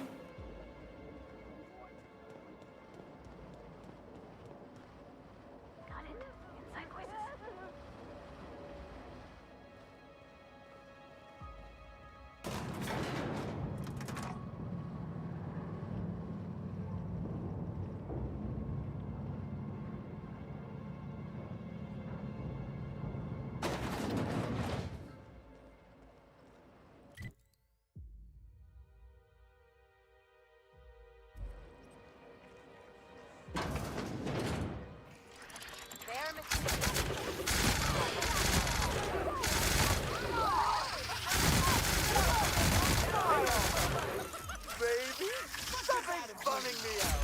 S5: running me out.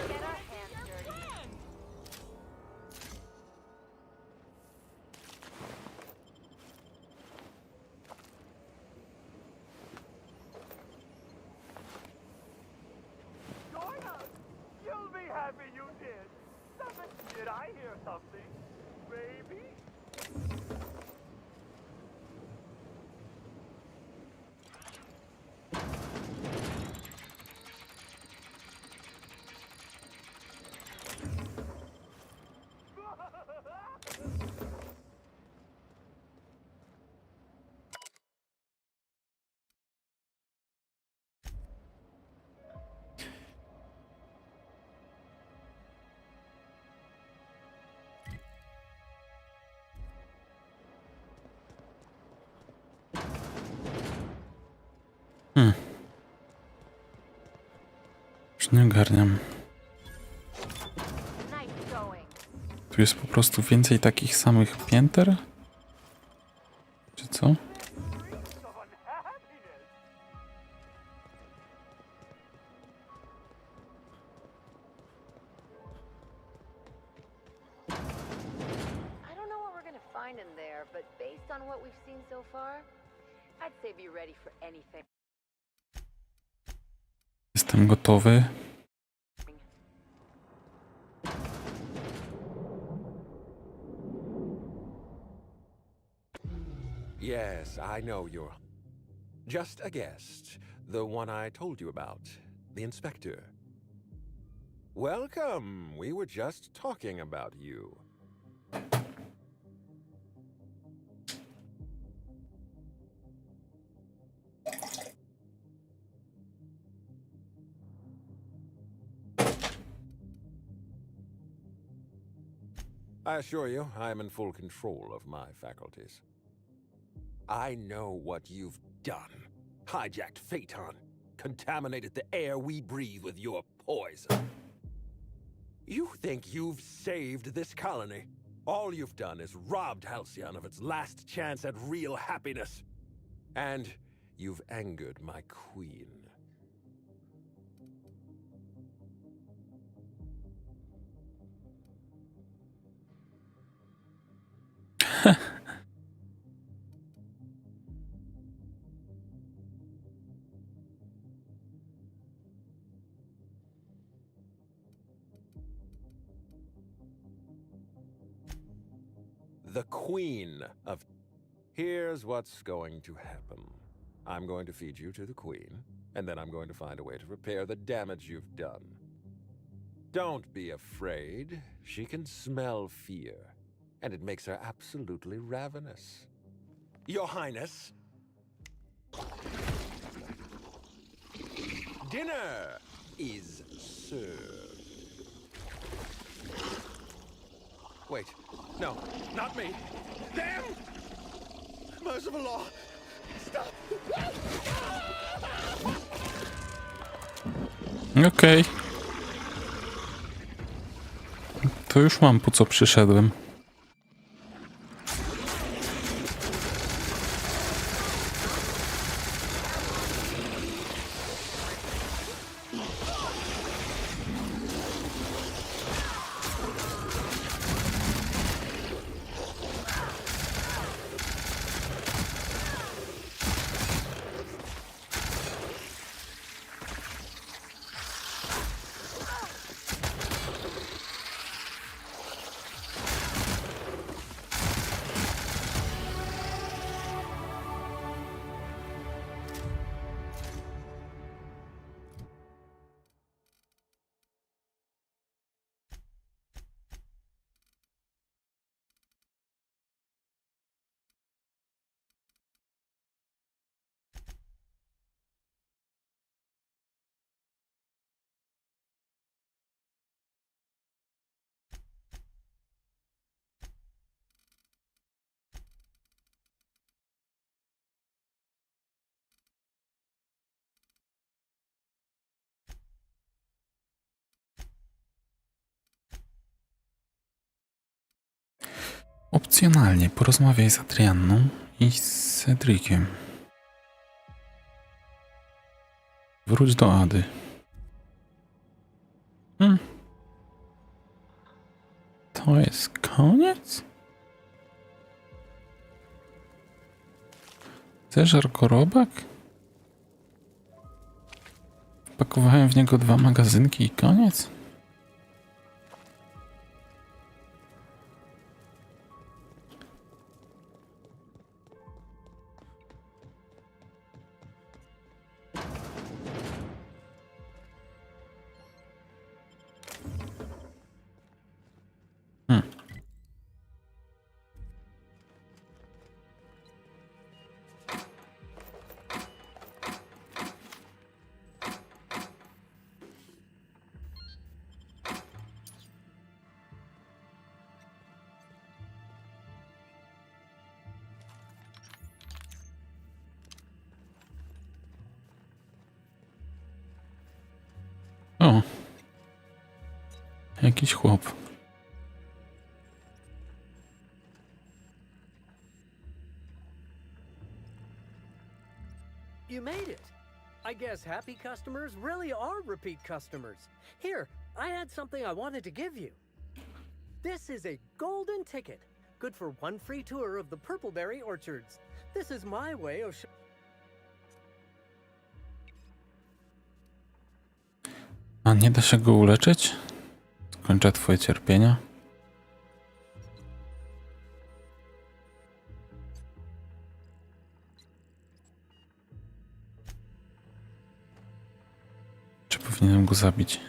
S3: Get our hands dirty.
S5: Join us. You'll be happy you did. Did I hear something? Maybe?
S1: Już nie ogarniam.
S3: Nice going.
S1: Tu jest po prostu więcej takich samych pięter? Czy co?
S4: I don't know what we're gonna find in there, but based on what we've seen so far, I'd say be ready for anything.
S1: Jestem gotowy.
S11: Yes, I know you're just a guest. The one I told you about. The inspector. Welcome. We were just talking about you. I assure you, I am in full control of my faculties. I know what you've done. Hijacked Phaeton. Contaminated the air we breathe with your poison. You think you've saved this colony? All you've done is robbed Halcyon of its last chance at real happiness. And you've angered my queen. The queen of... Here's what's going to happen. I'm going to feed you to the queen, and then I'm going to find a way to repair the damage you've done. Don't be afraid. She can smell fear, and it makes her absolutely ravenous. Your Highness. Dinner is served. Wait, no, not me. Damn! Merciful law! Stop!
S1: Okej. To już mam, po co przyszedłem. Opcjonalnie porozmawiaj z Adrianną, I z Cedriciem. Wróć do Ady. To jest koniec? Zeżar korobak? Wpakowałem w niego 2 magazynki i koniec? O, jakiś chłop.
S2: You made it. I guess happy customers really are repeat customers. Here, I had something I wanted to give you. This is a golden ticket, good for 1 free tour of the Purpleberry Orchards. This is my way of
S1: A nie da się go uleczyć? Skończę twoje cierpienia. Czy powinienem go zabić?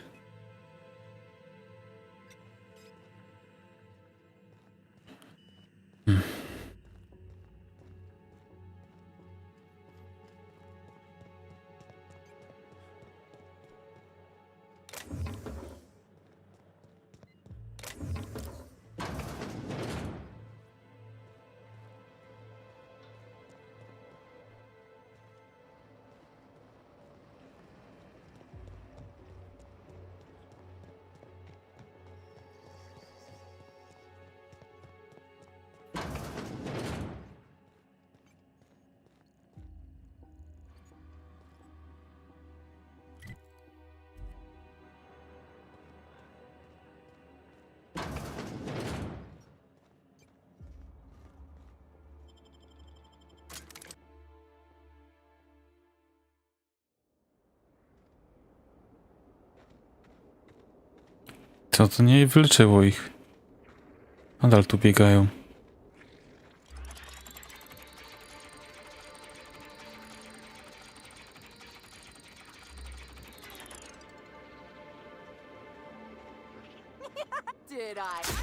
S1: Co, to nie wyleczyło ich? Nadal tu biegają.
S7: Did I?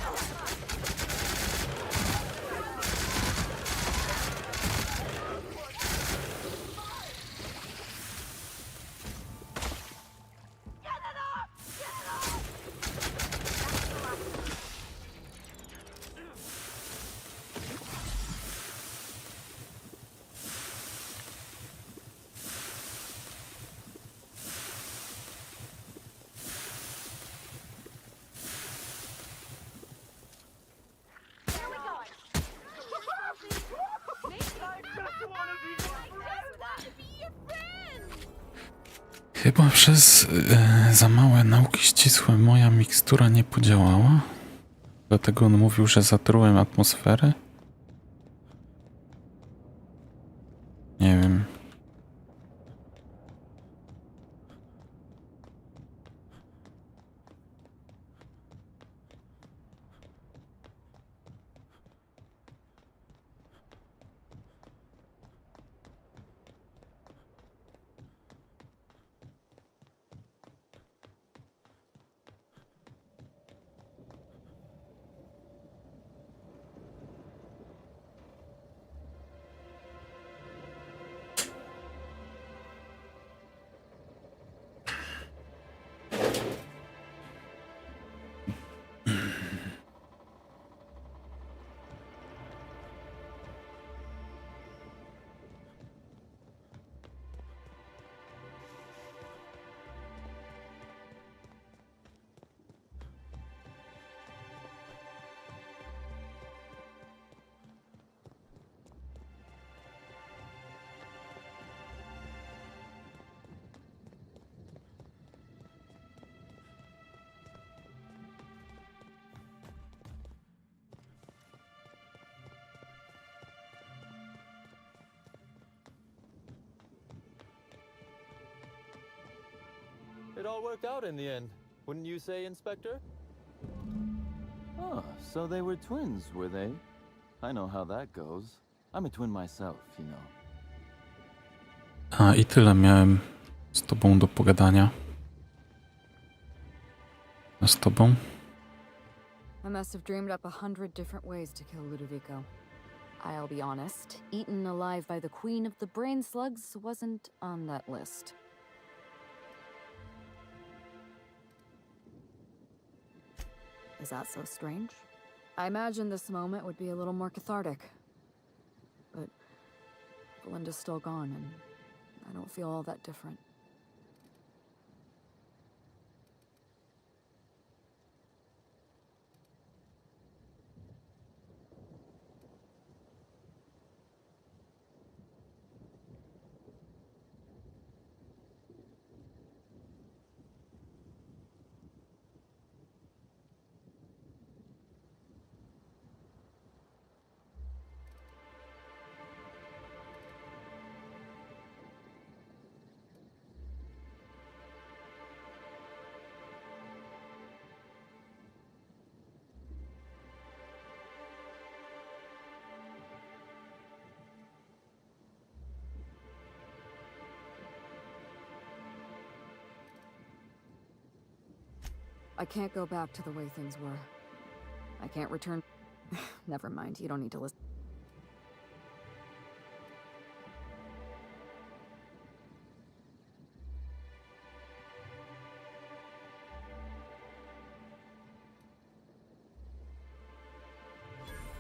S1: Chyba przez za małe nauki ścisłe moja mikstura nie podziałała. Dlatego on mówił, że zatrułem atmosferę. Nie wiem.
S9: It all worked out in the end, wouldn't you say, Inspector?
S13: Oh, so they were twins, were they? I know how that goes. I'm a twin myself, you know.
S1: A i tyle miałem z tobą do pogadania. A z tobą?
S8: I must have dreamed up 100 different ways to kill Ludovico. I'll be honest, eaten alive by the queen of the brain slugs wasn't on that list. Is that so strange? I imagined this moment would be a little more cathartic. But Belinda's still gone, and I don't feel all that different. I can't go back to the way things were. I can't return... Never mind, you don't need to listen.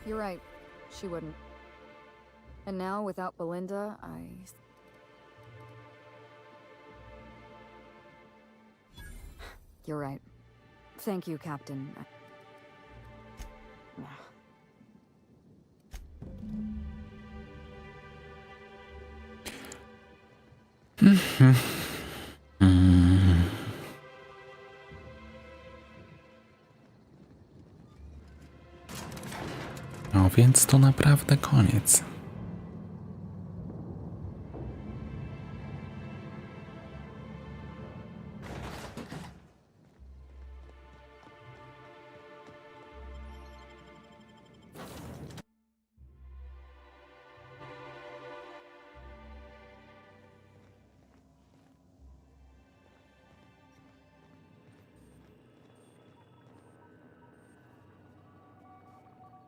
S8: You're right. She wouldn't. And now, without Belinda, You're right. Thank you, Captain.
S1: No więc to naprawdę koniec.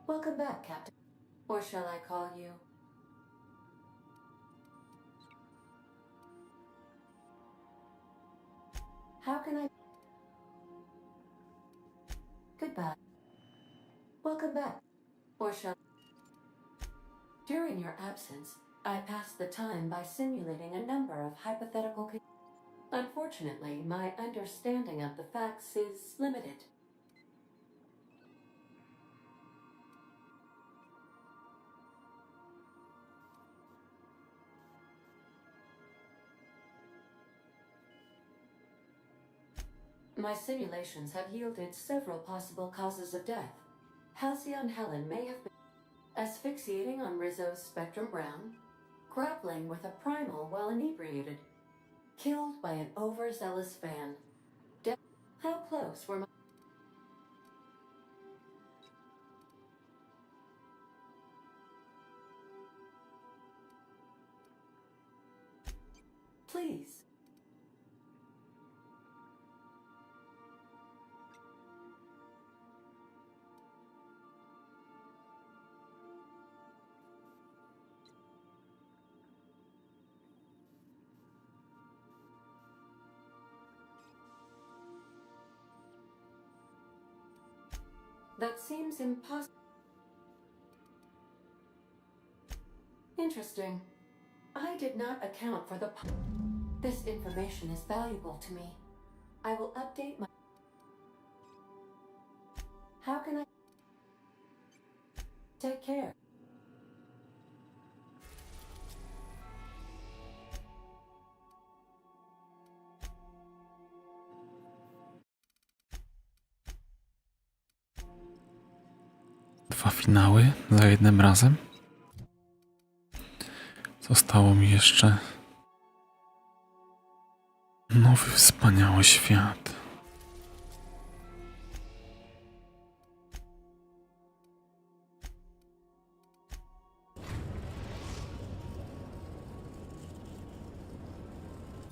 S4: Welcome back, Captain. Or shall I call you? How can I... Goodbye. Welcome back. Or shall... During your absence, I passed the time by simulating a number of hypothetical... Unfortunately, my understanding of the facts is limited. My simulations have yielded several possible causes of death. Halcyon Helen may have been asphyxiating on Rizzo's Spectrum Brown, grappling with a primal while inebriated, killed by an overzealous fan. How close were my... Please. That seems impossible. Interesting. I did not account for the... This information is valuable to me. I will update my... How can I... Take care.
S1: Dwa finały za jednym razem. Zostało mi jeszcze nowy, wspaniały świat.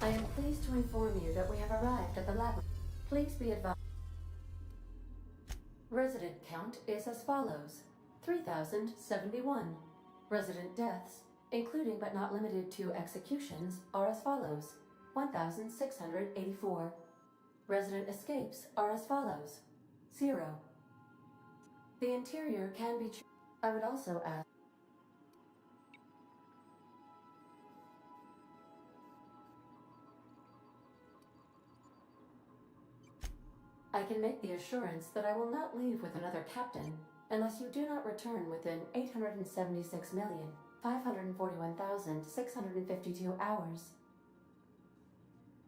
S4: I am pleased to inform you that we have arrived at the lab. Please be advised. Resident count is as follows: 3,071. Resident deaths, including but not limited to executions, are as follows: 1,684. Resident escapes are as follows: 0. The interior can be I would also ask. I can make the assurance that I will not leave with another captain unless you do not return within 876,541,652 hours.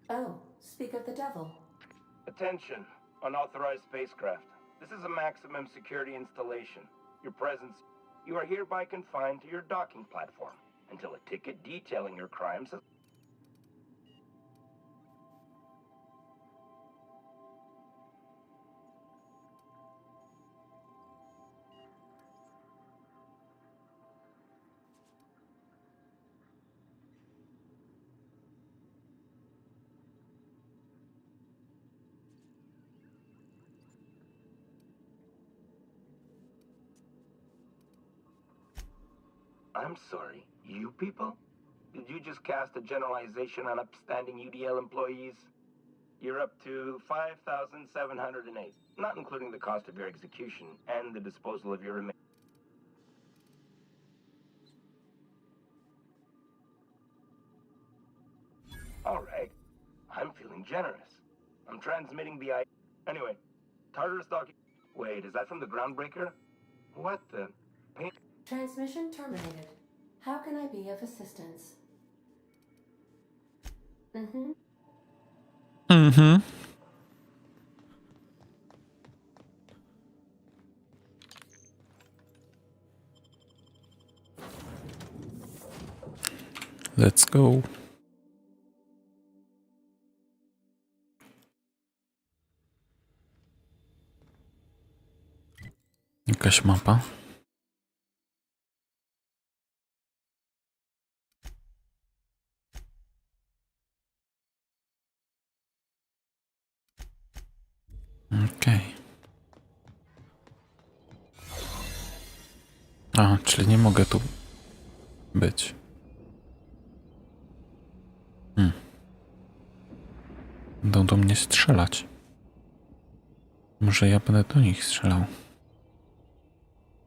S4: Oh, speak of the devil.
S14: Attention, unauthorized spacecraft. This is a maximum security installation. Your presence, you are hereby confined to your docking platform until a ticket detailing your crimes has... I'm sorry, you people? Did you just cast a generalization on upstanding UDL employees? You're up to 5,708, not including the cost of your execution and the disposal of your remains. All right, I'm feeling generous. I'm transmitting the Anyway, Tartarus docking... Wait, is that from the groundbreaker? What the...
S4: Transmission terminated. How can I be of assistance?
S1: Let's go. Jakaś mapa. Okej. A, czyli nie mogę tu być. Będą do mnie strzelać. Może ja będę do nich strzelał.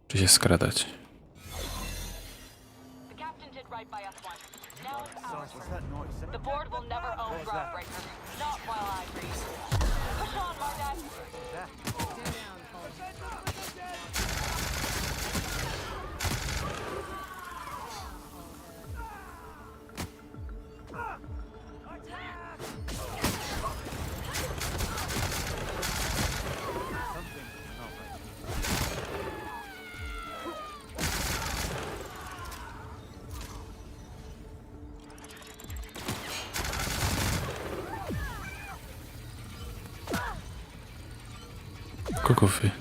S1: Czy się skradać?
S6: The captain did right by us once. Now it's our turn. The board will never own Groundbreaker. Not while I breathe. Push on, Mardak!
S1: Kogo wy?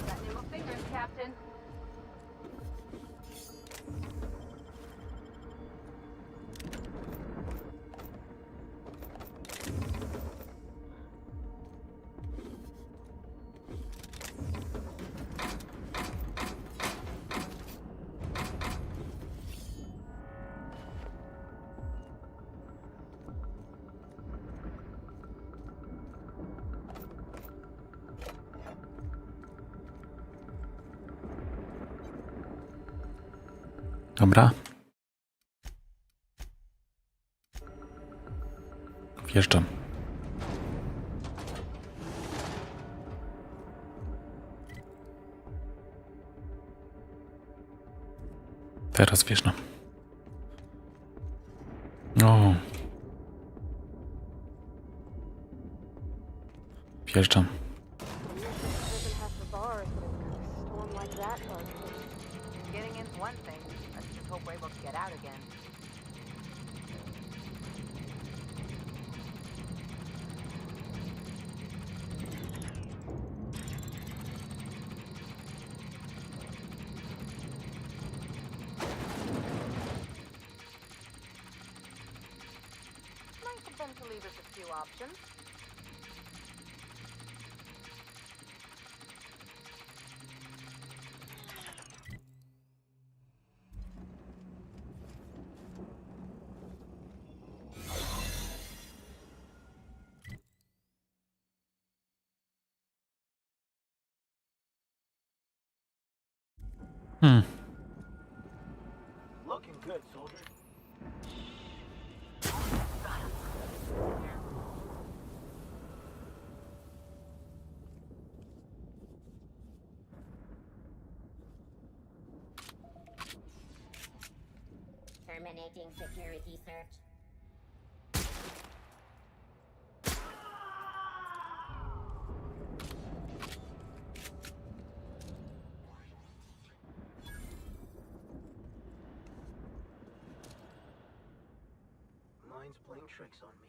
S3: Got nimble fingers, Captain.
S1: Dobra. Wjeżdżam. Teraz wjeżdżam. O. Wjeżdżam.
S6: Doesn't have the bars, but it's got a storm like that buzzing. Getting in's one thing. Let's just hope we're able to get out again. Nice of them to leave us a few options.
S14: Looking good, soldier.
S10: Terminating security search.
S14: Mine's playing tricks on me.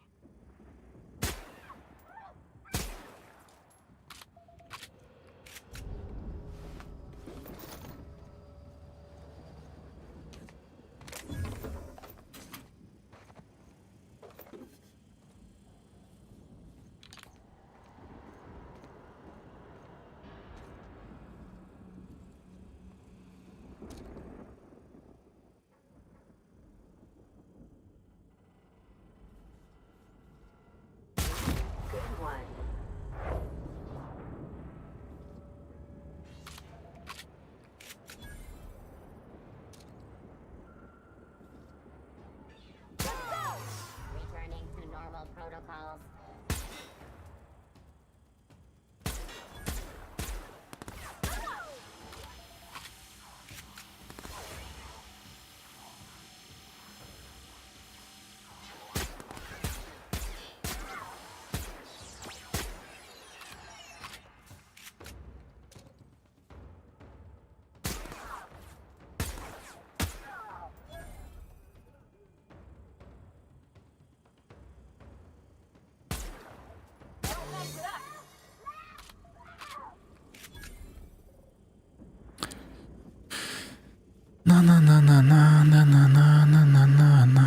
S1: na na na na na na na na na na na.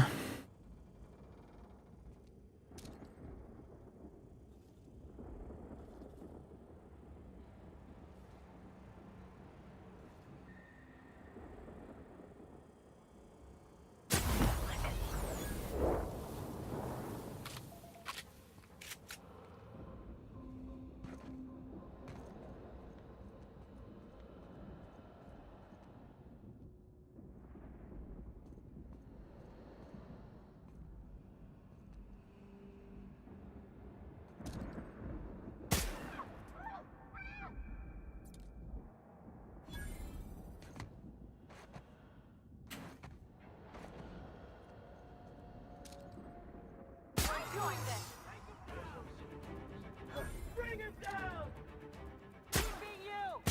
S2: Bring him down! Be you!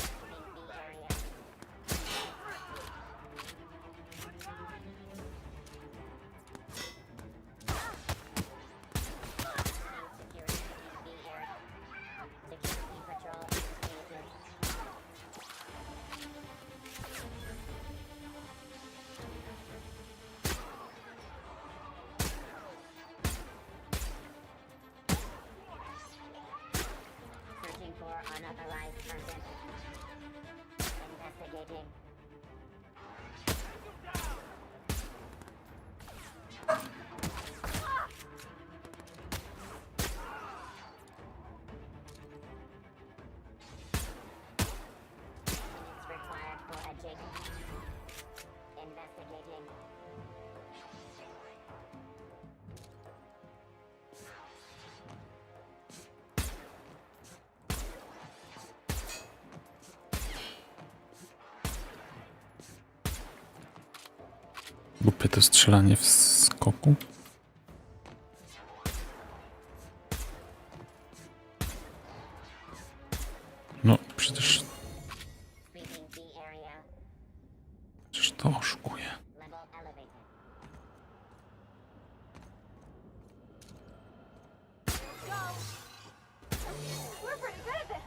S3: Searching for unauthorized person. Investigating. It's required for a jig. Investigating.
S1: Głupie to strzelanie w skoku. No, przecież
S3: Sweeping the area.
S1: to oszukuje.
S3: Level elevated. We're pretty good at this.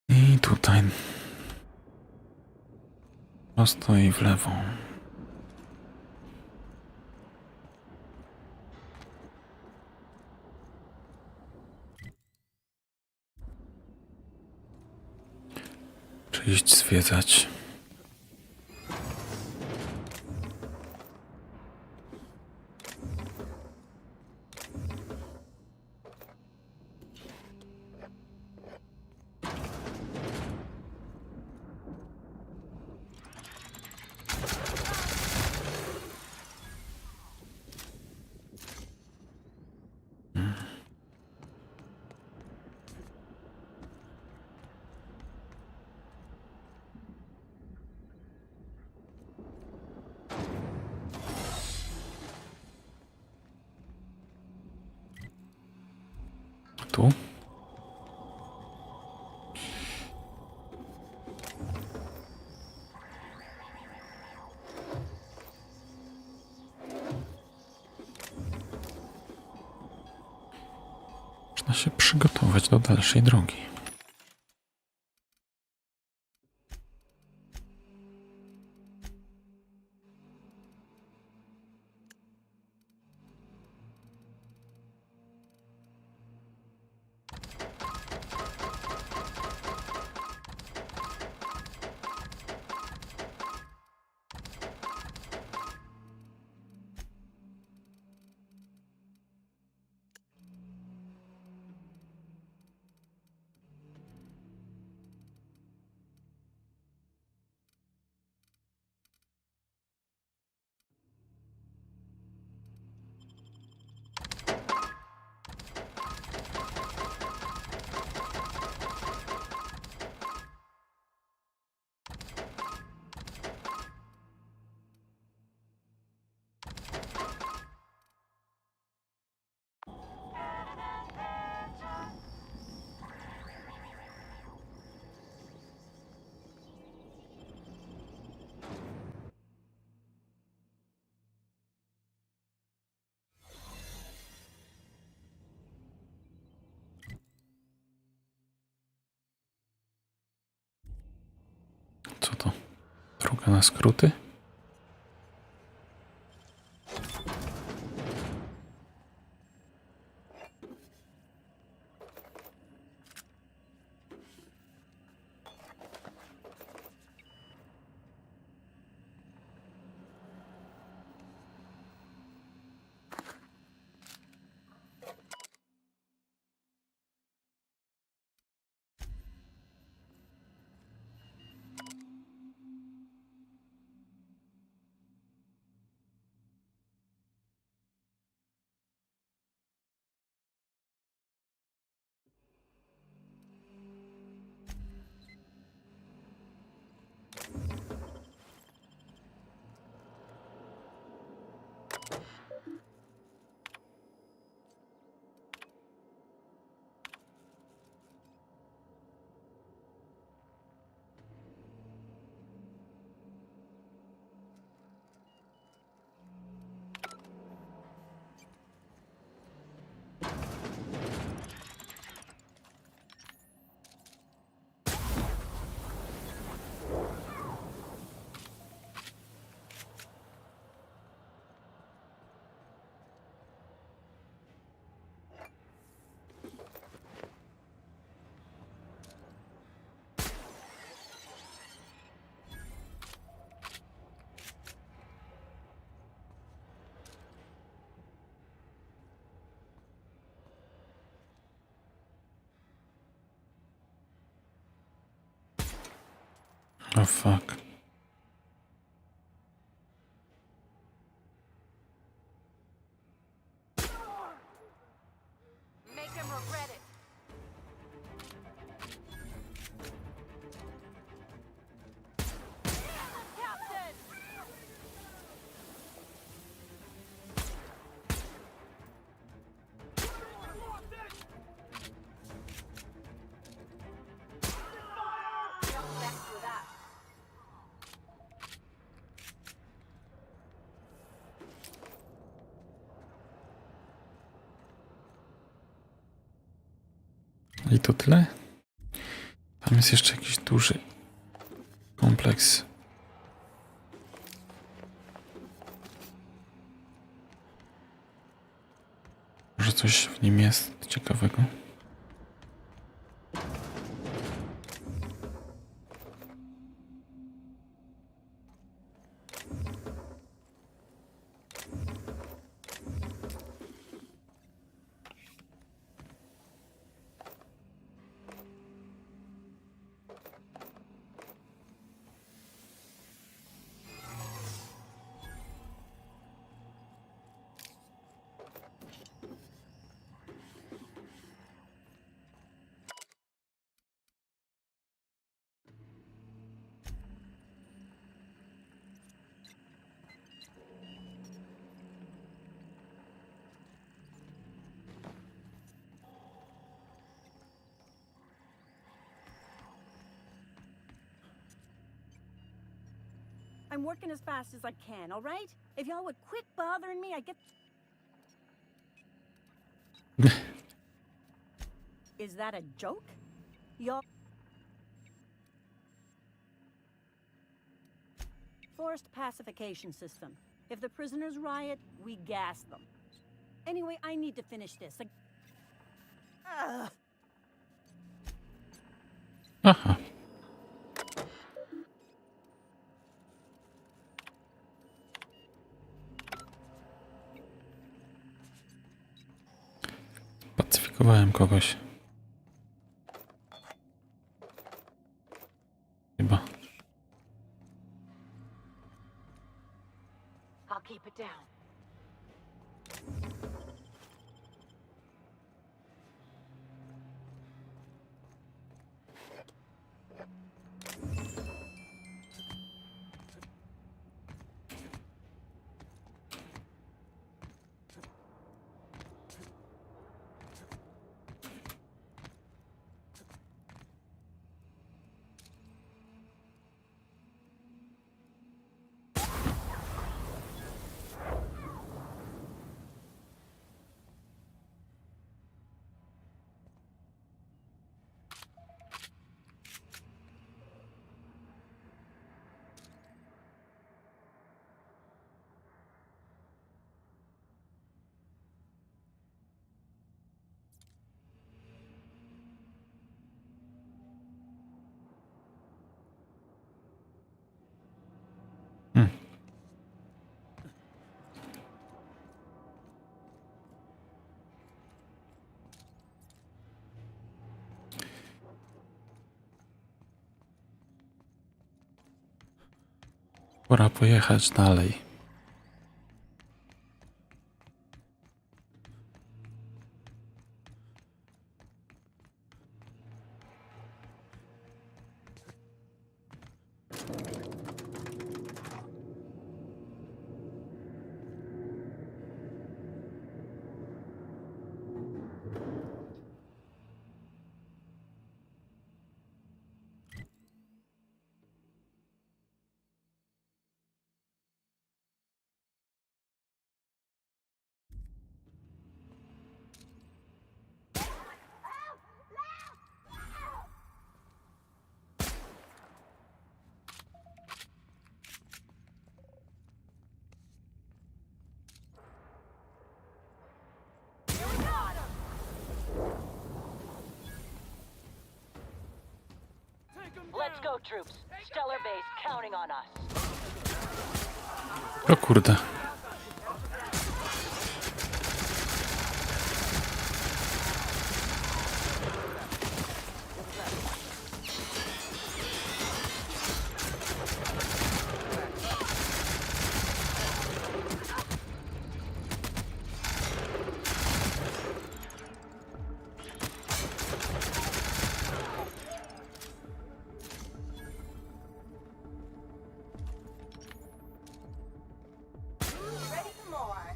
S1: I tutaj prosto i w lewo. Czy iść zwiedzać? Tu? Można się przygotować do dalszej drogi. Co to? Droga na skróty? Oh fuck.
S3: Make him regret it. Captain! Don't mess with us.
S1: I to tyle? Tam jest jeszcze jakiś duży kompleks. Może coś w nim jest ciekawego?
S15: I'm working as fast as I can, all right? If y'all would quit bothering me, I'd get... Is that a joke? Y'all... Forced pacification system. If the prisoners riot, we gas them. Anyway, I need to finish this. Ugh.
S1: Aha. Pacyfikowałem kogoś. Chyba.
S3: I'll keep it down.
S1: Pora pojechać dalej.
S16: Let's go, troops. Stellar base counting on us.
S1: O kurde.
S3: Ready for more.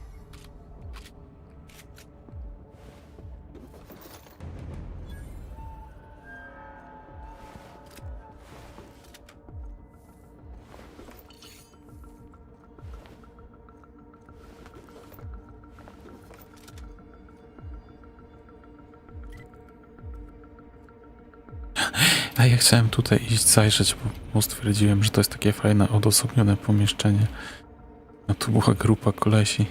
S1: A ja chciałem tutaj iść zajrzeć, bo stwierdziłem, że to jest takie fajne, odosobnione pomieszczenie. A tu była grupa kolesi.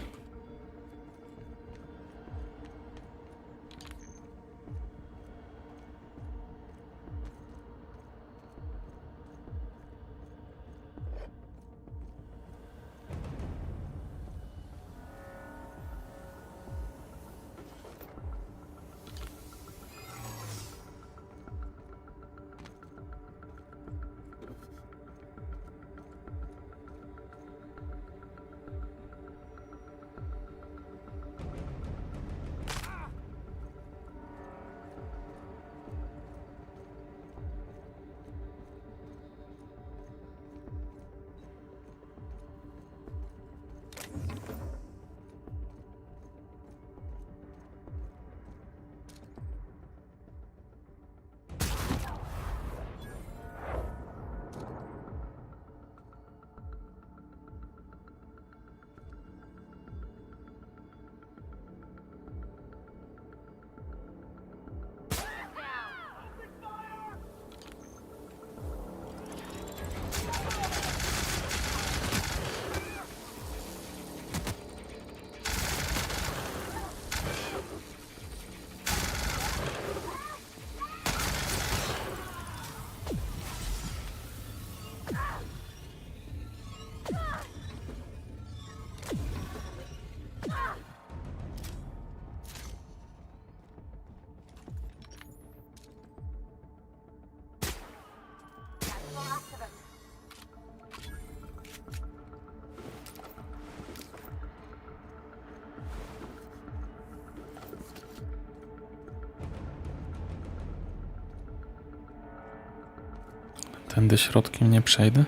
S1: Tędy środkiem nie przejdę?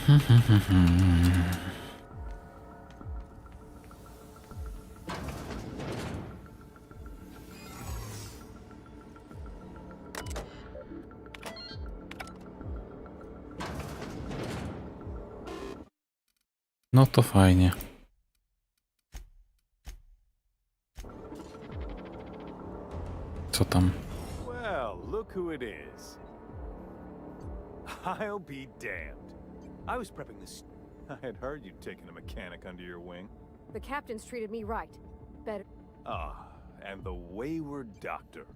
S1: No to fajnie. Co tam?
S17: Well, look who it is. I'll be damned. I was prepping this. I had heard you'd taken a mechanic under your wing.
S18: The captain's treated me right. Better.
S17: Ah, and the wayward doctor.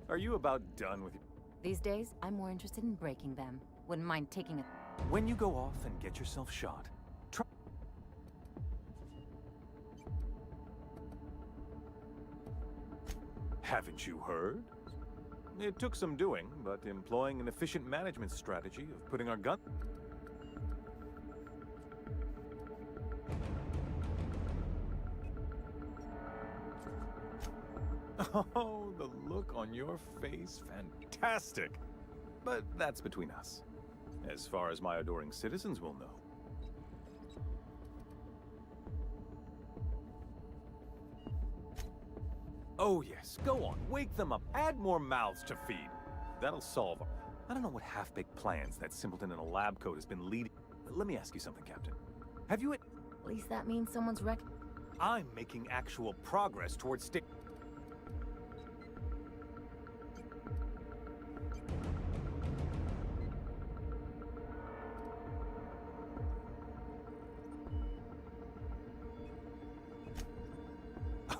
S17: Are you about done with your...
S19: These days, I'm more interested in breaking them. Wouldn't mind taking a...
S17: When you go off and get yourself shot, try... Haven't you heard? It took some doing, but employing an efficient management strategy of putting our gun... Oh, the look on your face, fantastic! But that's between us. As far as my adoring citizens will know. Oh yes, go on, wake them up, add more mouths to feed. That'll solve... I don't know what half-baked plans that simpleton in a lab coat has been leading... Let me ask you something, Captain. Have you...
S19: At least that means someone's wreck...
S17: I'm making actual progress towards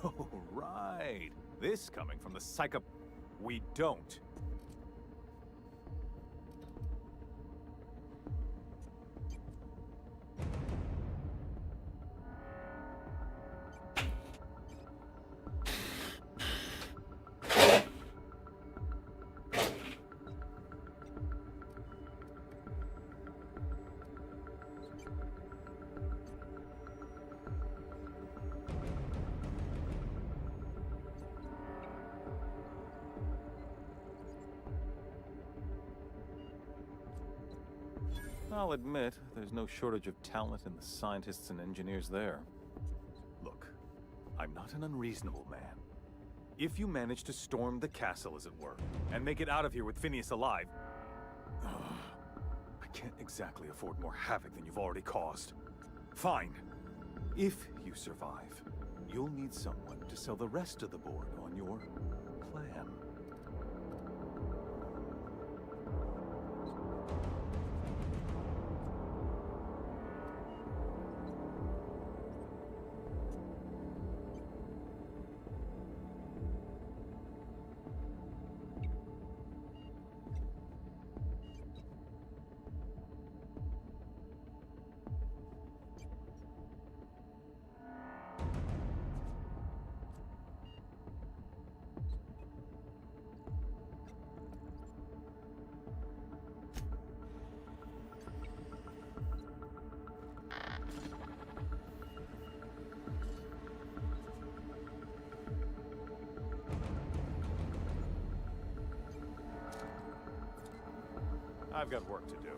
S17: Oh, right. This coming from the psycho... We don't. I'll admit, there's no shortage of talent in the scientists and engineers there. Look, I'm not an unreasonable man. If you manage to storm the castle, as it were, and make it out of here with Phineas alive... I can't exactly afford more havoc than you've already caused. Fine. If you survive, you'll need someone to sell the rest of the board on your plan. I've got work to do.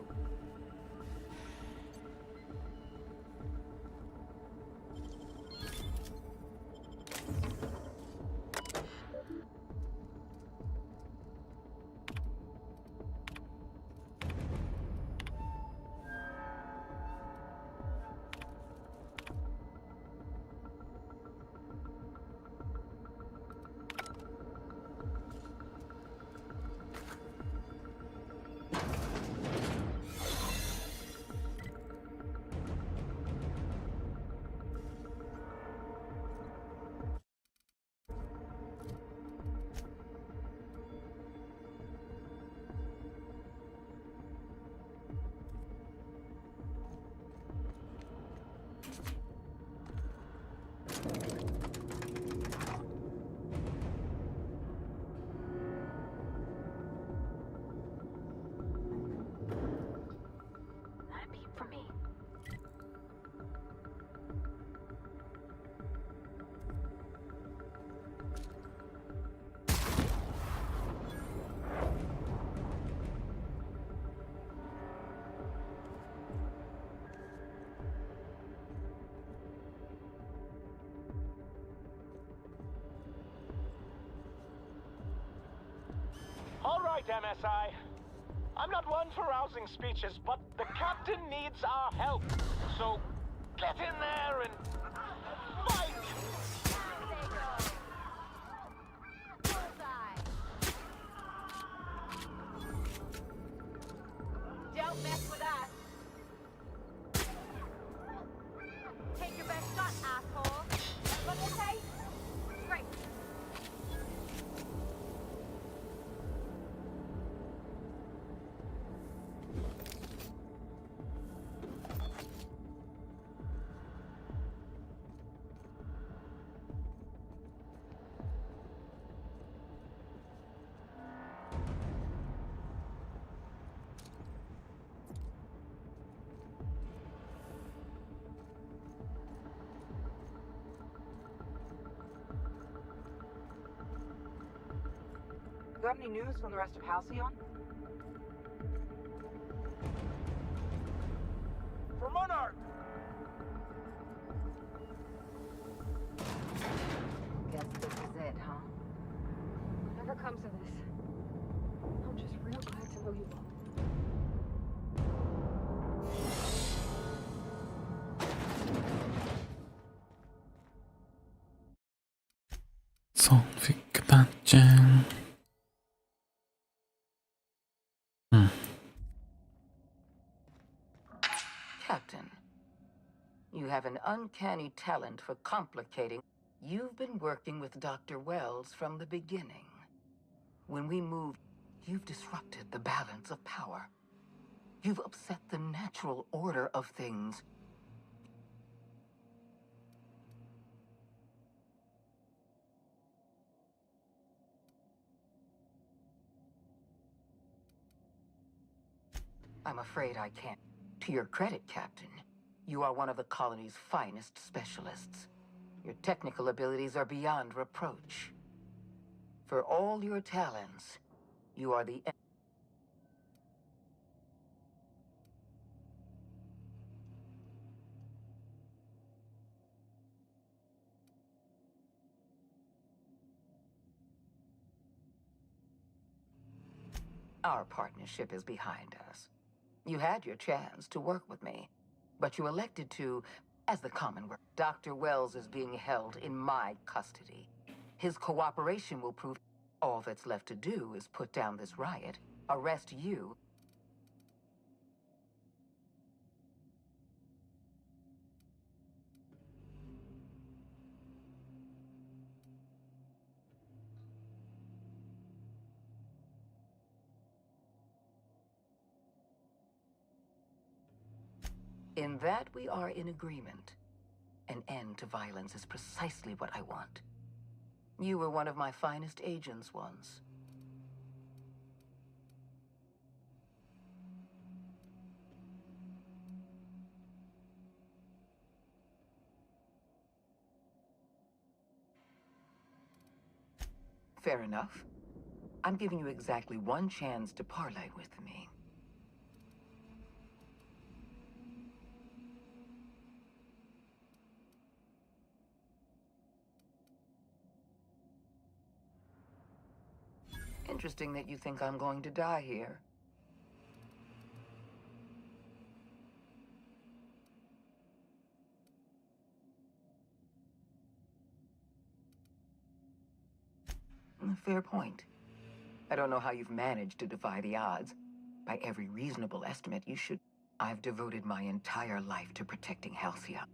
S2: All right, MSI. I'm not one for rousing speeches, but the captain needs our help. So, get in there and fight!
S3: Don't mess with us. Take your best shot, asshole. What did you say? Great.
S20: Got any news from the rest of Halcyon?
S2: For Monarch!
S20: Guess this is it, huh?
S18: Whatever comes of this, I'm just real glad to know you all.
S1: Co wy gadacie?
S21: Captain, you have an uncanny talent for complicating. You've been working with Dr. Wells from the beginning. When we moved, you've disrupted the balance of power. You've upset the natural order of things. I'm afraid I can't. To your credit, Captain, you are one of the colony's finest specialists. Your technical abilities are beyond reproach. For all your talents, you are the... Our partnership is behind us. You had your chance to work with me, but you elected to, as the common word. Dr. Wells is being held in my custody. His cooperation will prove all that's left to do is put down this riot, arrest you. In that we are in agreement. An end to violence is precisely what I want. You were one of my finest agents once. Fair enough. I'm giving you exactly one chance to parley with me. Interesting that you think I'm going to die here. Fair point. I don't know how you've managed to defy the odds. By every reasonable estimate, you should... I've devoted my entire life to protecting Halcyon.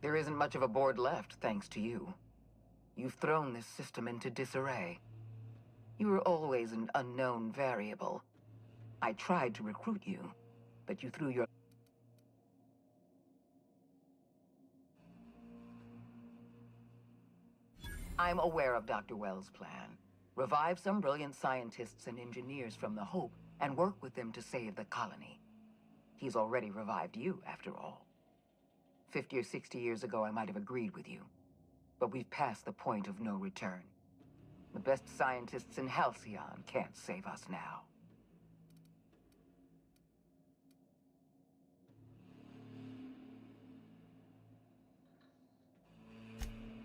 S21: There isn't much of a board left, thanks to you. You've thrown this system into disarray. You were always an unknown variable. I tried to recruit you, but you threw your... I'm aware of Dr. Wells' plan. Revive some brilliant scientists and engineers from the Hope and work with them to save the colony. He's already revived you, after all. 50 or 60 years ago, I might have agreed with you. But we've passed the point of no return. The best scientists in Halcyon can't save us now.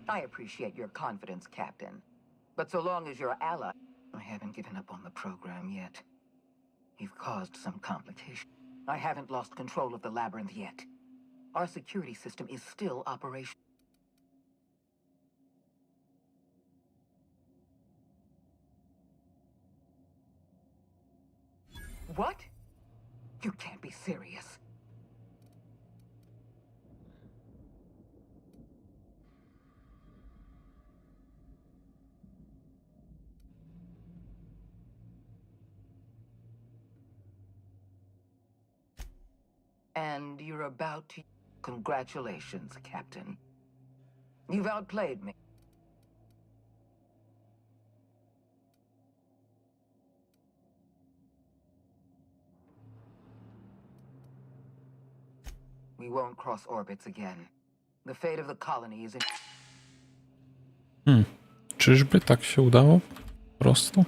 S21: I appreciate your confidence, Captain. But so long as you're ally, I haven't given up on the program yet. You've caused some complication. I haven't lost control of the labyrinth yet. Our security system is still operational. What? You can't be serious. And you're about to... Congratulations, Captain. You've outplayed me. We won't cross orbits again. The fate of the colony is in...
S1: Czyżby tak się udało? Po prostu?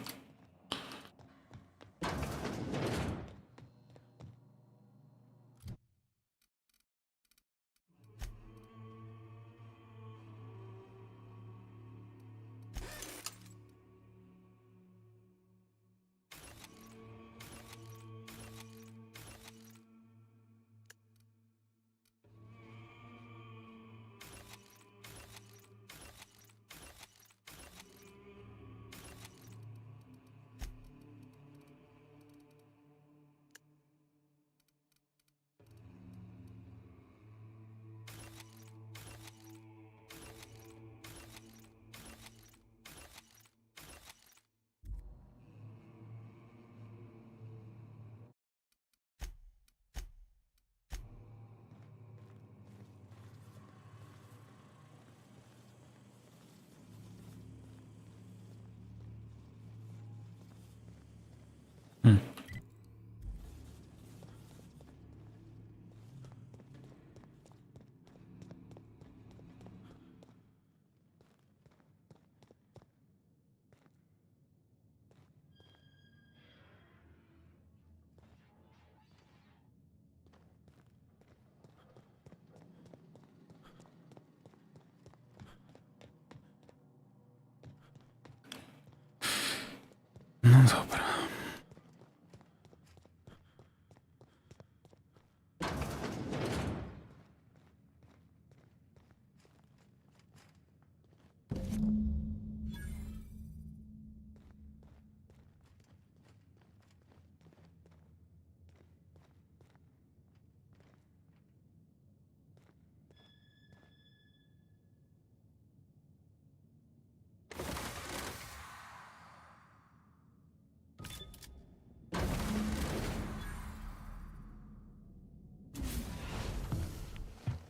S1: No dobra.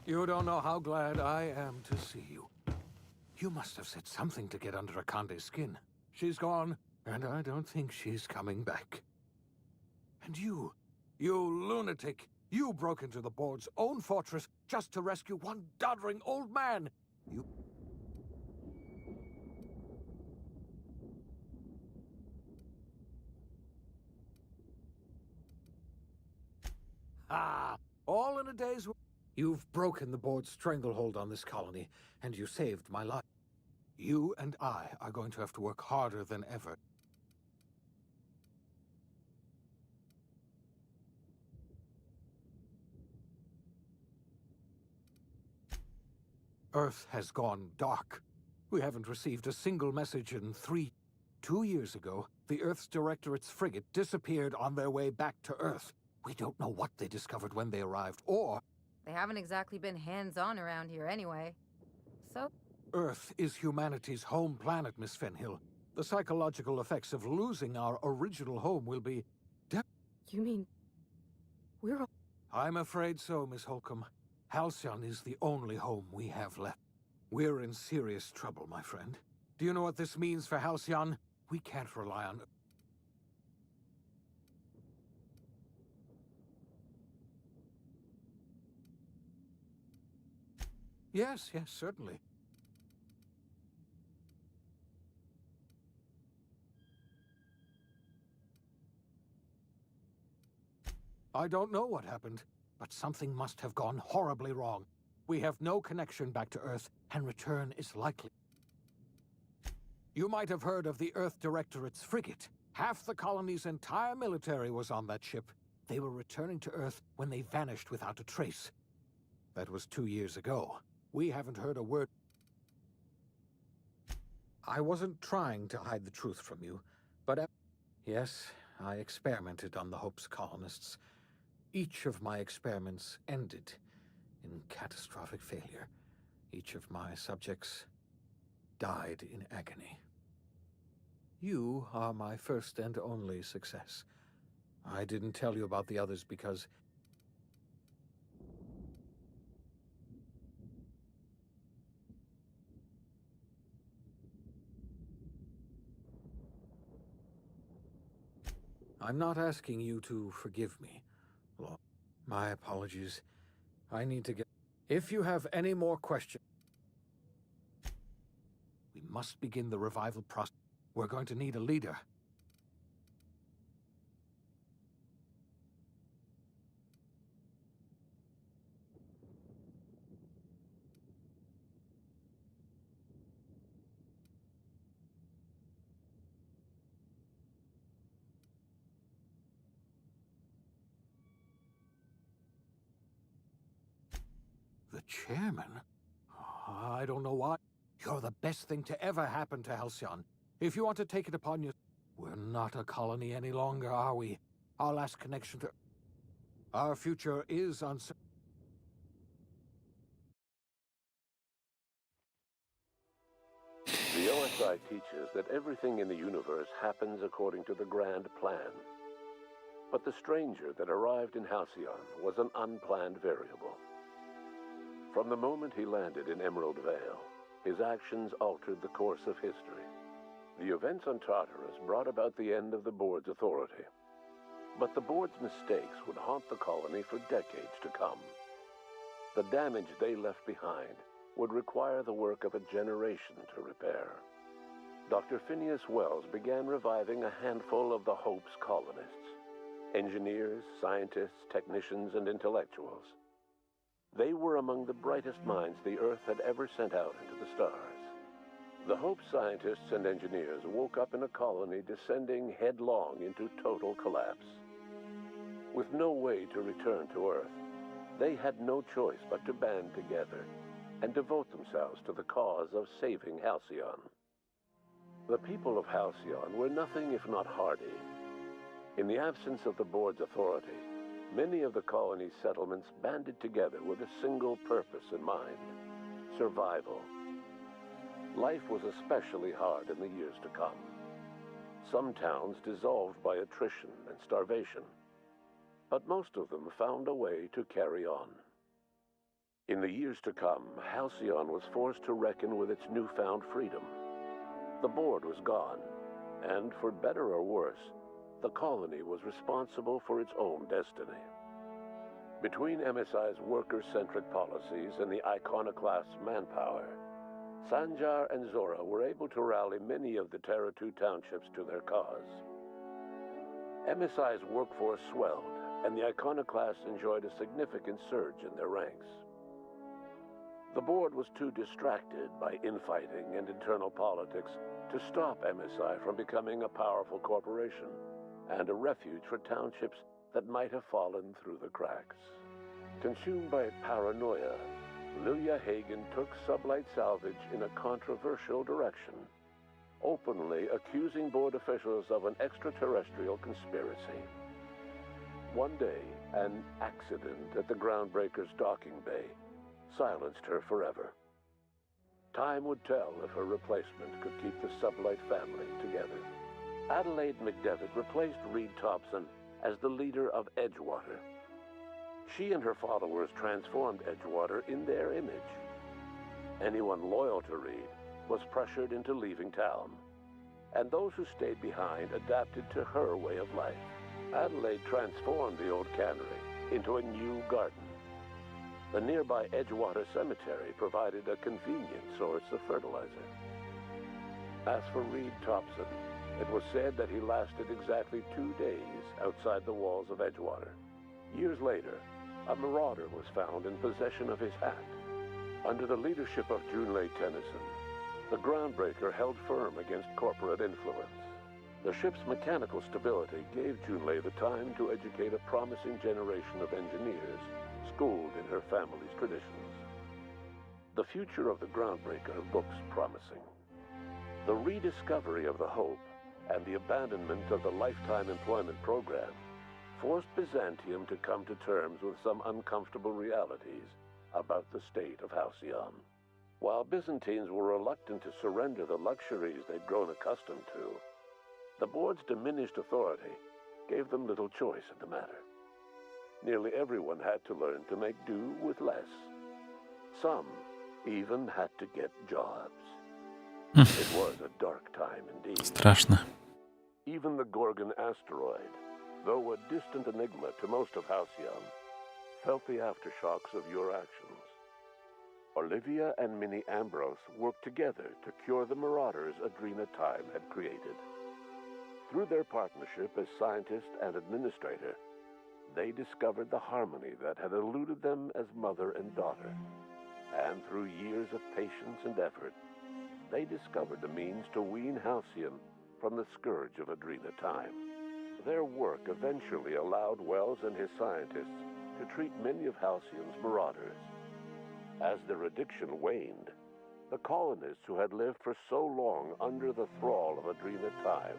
S12: You don't know how glad I am to see you. You must have said something to get under Akande's skin. She's gone, and I don't think she's coming back. And you lunatic, you broke into the board's own fortress just to rescue one doddering old man. You... all in a day's work. You've broken the board's stranglehold on this colony, and you saved my life. You and I are going to have to work harder than ever. Earth has gone dark. We haven't received a single message in 2 years ago, the Earth's Directorate's frigate disappeared on their way back to Earth. We don't know what they discovered when they arrived, or...
S7: They haven't exactly been hands-on around here anyway. So?
S12: Earth is humanity's home planet, Miss Fenhill. The psychological effects of losing our original home will be...
S7: You mean... we're all...
S12: I'm afraid so, Miss Holcomb. Halcyon is the only home we have left. We're in serious trouble, my friend. Do you know what this means for Halcyon? We can't rely on... Yes, certainly. I don't know what happened, but something must have gone horribly wrong. We have no connection back to Earth, and return is likely. You might have heard of the Earth Directorate's frigate. Half the colony's entire military was on that ship. They were returning to Earth when they vanished without a trace. That was 2 years ago. We haven't heard a word. I wasn't trying to hide the truth from you, but yes, I experimented on the Hope's colonists. Each of my experiments ended in catastrophic failure. Each of my subjects died in agony. You are my first and only success. I didn't tell you about the others because I'm not asking you to forgive me. Well, my apologies. I need to get... If you have any more questions, we must begin the revival process. We're going to need a leader. The chairman? I don't know why. You're the best thing to ever happen to Halcyon. If you want to take it upon you... We're not a colony any longer, are we? Our last connection to... Our future is uncertain.
S5: The OSI teaches that everything in the universe happens according to the grand plan. But the stranger that arrived in Halcyon was an unplanned variable. From the moment he landed in Emerald Vale, his actions altered the course of history. The events on Tartarus brought about the end of the board's authority. But the board's mistakes would haunt the colony for decades to come. The damage they left behind would require the work of a generation to repair. Dr. Phineas Wells began reviving a handful of the Hope's colonists. Engineers, scientists, technicians, and intellectuals. They were among the brightest minds the Earth had ever sent out into the stars. The Hope scientists and engineers woke up in a colony descending headlong into total collapse. With no way to return to Earth, they had no choice but to band together and devote themselves to the cause of saving Halcyon. The people of Halcyon were nothing if not hardy. In the absence of the board's authority, many of the colony's settlements banded together with a single purpose in mind: survival. Life was especially hard in the years to come. Some towns dissolved by attrition and starvation, but most of them found a way to carry on. In the years to come, Halcyon was forced to reckon with its newfound freedom. The board was gone, and for better or worse, the colony was responsible for its own destiny. Between MSI's worker-centric policies and the iconoclast's manpower, Sanjar and Zora were able to rally many of the Terra 2 townships to their cause. MSI's workforce swelled, and the iconoclasts enjoyed a significant surge in their ranks. The board was too distracted by infighting and internal politics to stop MSI from becoming a powerful corporation and a refuge for townships that might have fallen through the cracks. Consumed by paranoia, Lilia Hagen took Sublight Salvage in a controversial direction, openly accusing board officials of an extraterrestrial conspiracy. One day, an accident at the Groundbreaker's docking bay silenced her forever. Time would tell if her replacement could keep the Sublight family together. Adelaide McDevitt replaced Reed Thompson as the leader of Edgewater. She and her followers transformed Edgewater in their image. Anyone loyal to Reed was pressured into leaving town, and those who stayed behind adapted to her way of life. Adelaide transformed the old cannery into a new garden. The nearby Edgewater Cemetery provided a convenient source of fertilizer. As for Reed Thompson, it was said that he lasted exactly 2 days outside the walls of Edgewater. Years later, a marauder was found in possession of his hat, Under the leadership of Junlei Tennyson, the Groundbreaker held firm against corporate influence. The ship's mechanical stability gave Junlei the time to educate a promising generation of engineers, schooled in her family's traditions. The future of the Groundbreaker looks promising. The rediscovery of the Hope and the abandonment of the lifetime employment program forced Byzantium to come to terms with some uncomfortable realities about the state of Halcyon. While Byzantines were reluctant to surrender the luxuries they'd grown accustomed to, the board's diminished authority gave them little choice in the matter. Nearly everyone had to learn to make do with less. Some even had to get jobs. It was a dark time indeed.
S1: Straszne.
S5: Even the Gorgon asteroid, though a distant enigma to most of Halcyon, felt the aftershocks of your actions. Olivia and Minnie Ambrose worked together to cure the marauders Adrena Time had created. Through their partnership as scientist and administrator, they discovered the harmony that had eluded them as mother and daughter. And through years of patience and effort, they discovered the means to wean Halcyon from the scourge of Adrena Time. Their work eventually allowed Wells and his scientists to treat many of Halcyon's marauders. As their addiction waned, the colonists who had lived for so long under the thrall of Adrena Time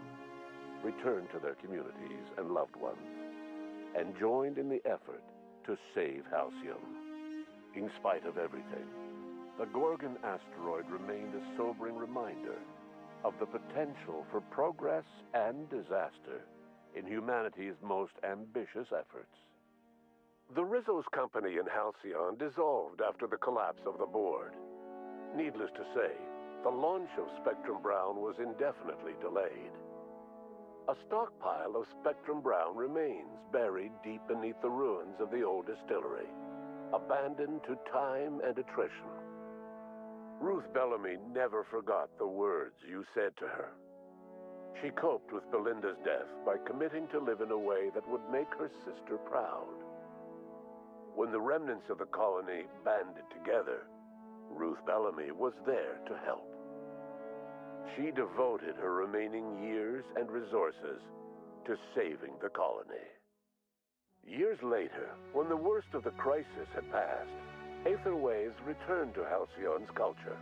S5: returned to their communities and loved ones, and joined in the effort to save Halcyon. In spite of everything, the Gorgon asteroid remained a sobering reminder of the potential for progress and disaster in humanity's most ambitious efforts. The Rizzo's company in Halcyon dissolved after the collapse of the board. Needless to say, the launch of Spectrum Brown was indefinitely delayed. A stockpile of Spectrum Brown remains buried deep beneath the ruins of the old distillery, abandoned to time and attrition. Ruth Bellamy never forgot the words you said to her. She coped with Belinda's death by committing to live in a way that would make her sister proud. When the remnants of the colony banded together, Ruth Bellamy was there to help. She devoted her remaining years and resources to saving the colony. Years later, when the worst of the crisis had passed, Aetherways returned to Halcyon's culture.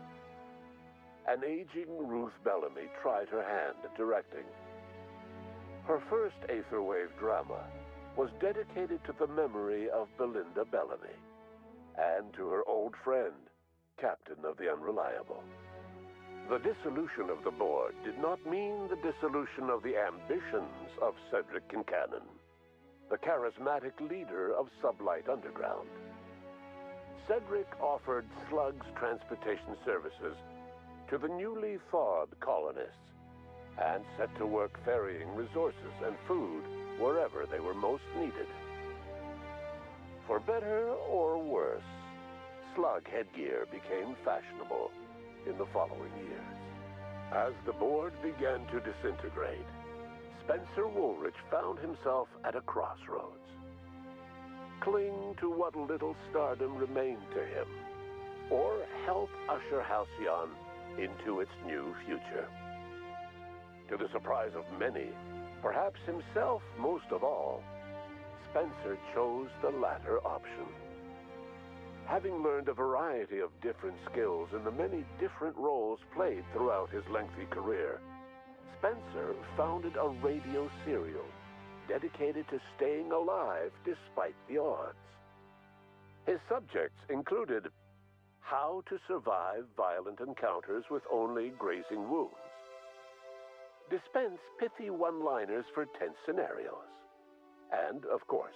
S5: An aging Ruth Bellamy tried her hand at directing. Her first Aetherwave drama was dedicated to the memory of Belinda Bellamy and to her old friend, Captain of the Unreliable. The dissolution of the board did not mean the dissolution of the ambitions of Cedric Kincannon, the charismatic leader of Sublight Underground. Cedric offered Slug's transportation services to the newly thawed colonists and set to work ferrying resources and food wherever they were most needed. For better or worse, Slug headgear became fashionable in the following years. As the board began to disintegrate, Spencer Woolrich found himself at a crossroads. Cling to what little stardom remained to him, or help usher Halcyon into its new future. To the surprise of many, perhaps himself most of all, Spencer chose the latter option. Having learned a variety of different skills in the many different roles played throughout his lengthy career, Spencer founded a radio serial dedicated to staying alive despite the odds. His subjects included how to survive violent encounters with only grazing wounds, dispense pithy one-liners for tense scenarios, and, of course,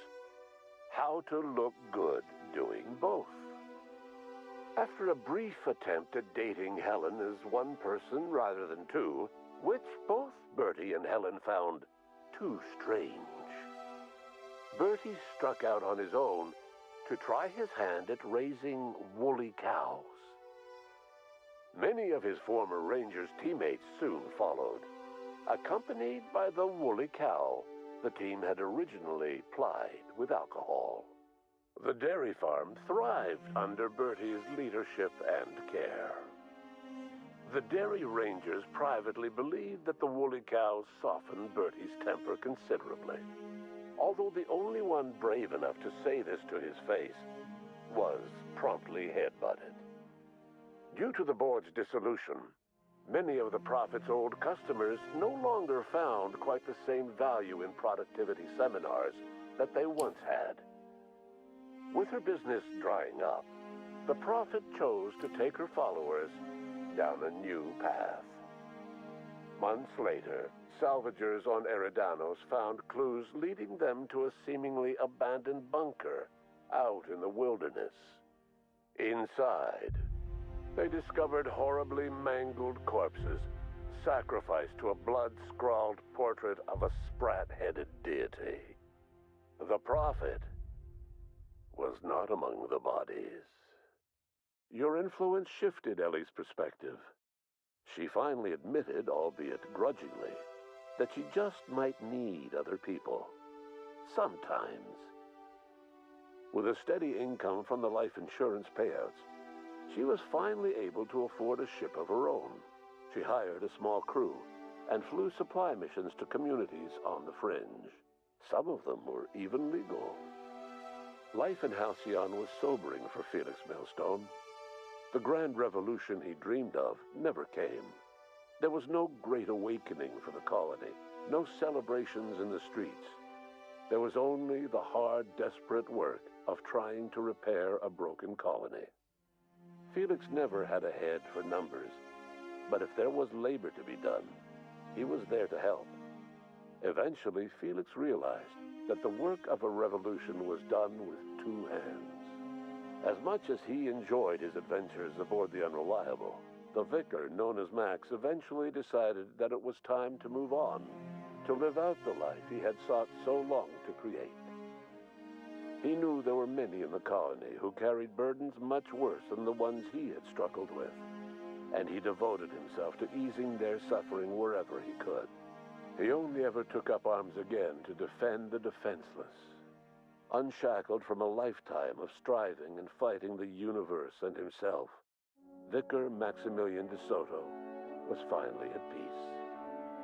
S5: how to look good doing both. After a brief attempt at dating Helen as one person rather than two, which both Bertie and Helen found too strange, Bertie struck out on his own to try his hand at raising woolly cows. Many of his former Rangers teammates soon followed, accompanied by the woolly cow the team had originally plied with alcohol. The dairy farm thrived under Bertie's leadership and care. The dairy rangers privately believed that the woolly cows softened Bertie's temper considerably, although the only one brave enough to say this to his face was promptly headbutted. Due to the board's dissolution, many of the Prophet's old customers no longer found quite the same value in productivity seminars that they once had. With her business drying up, the Prophet chose to take her followers down a new path. Months later, salvagers on Eridanos found clues leading them to a seemingly abandoned bunker out in the wilderness. Inside, they discovered horribly mangled corpses, sacrificed to a blood-scrawled portrait of a sprat-headed deity. The Prophet was not among the bodies. Your influence shifted Ellie's perspective. She finally admitted, albeit grudgingly, that she just might need other people. Sometimes. With a steady income from the life insurance payouts, she was finally able to afford a ship of her own. She hired a small crew and flew supply missions to communities on the fringe. Some of them were even legal. Life in Halcyon was sobering for Felix Millstone. The grand revolution he dreamed of never came. There was no great awakening for the colony, no celebrations in the streets. There was only the hard, desperate work of trying to repair a broken colony. Felix never had a head for numbers, but if there was labor to be done, he was there to help. Eventually, Felix realized that the work of a revolution was done with two hands. As much as he enjoyed his adventures aboard the Unreliable, the vicar, known as Max, eventually decided that it was time to move on, to live out the life he had sought so long to create. He knew there were many in the colony who carried burdens much worse than the ones he had struggled with, and he devoted himself to easing their suffering wherever he could. He only ever took up arms again to defend the defenseless. Unshackled from a lifetime of striving and fighting the universe and himself, Vicar Maximilian de Soto was finally at peace.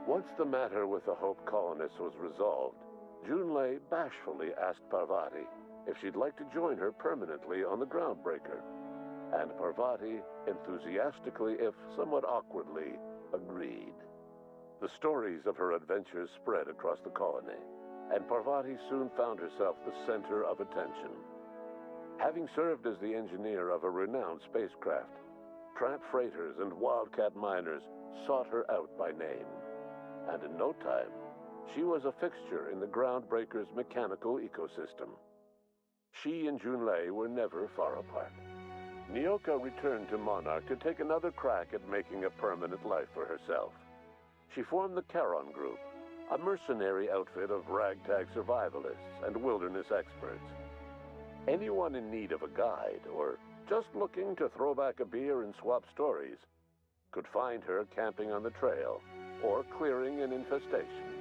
S5: Once the matter with the Hope colonists was resolved, Junlei bashfully asked Parvati if she'd like to join her permanently on the Groundbreaker, and Parvati enthusiastically, if somewhat awkwardly, agreed. The stories of her adventures spread across the colony, and Parvati soon found herself the center of attention. Having served as the engineer of a renowned spacecraft, tramp freighters and wildcat miners sought her out by name, and in no time, she was a fixture in the Groundbreaker's mechanical ecosystem. She and Junlei were never far apart. Nyoka returned to Monarch to take another crack at making a permanent life for herself. She formed the Charon Group, a mercenary outfit of ragtag survivalists and wilderness experts. Anyone in need of a guide, or just looking to throw back a beer and swap stories, could find her camping on the trail or clearing an infestation.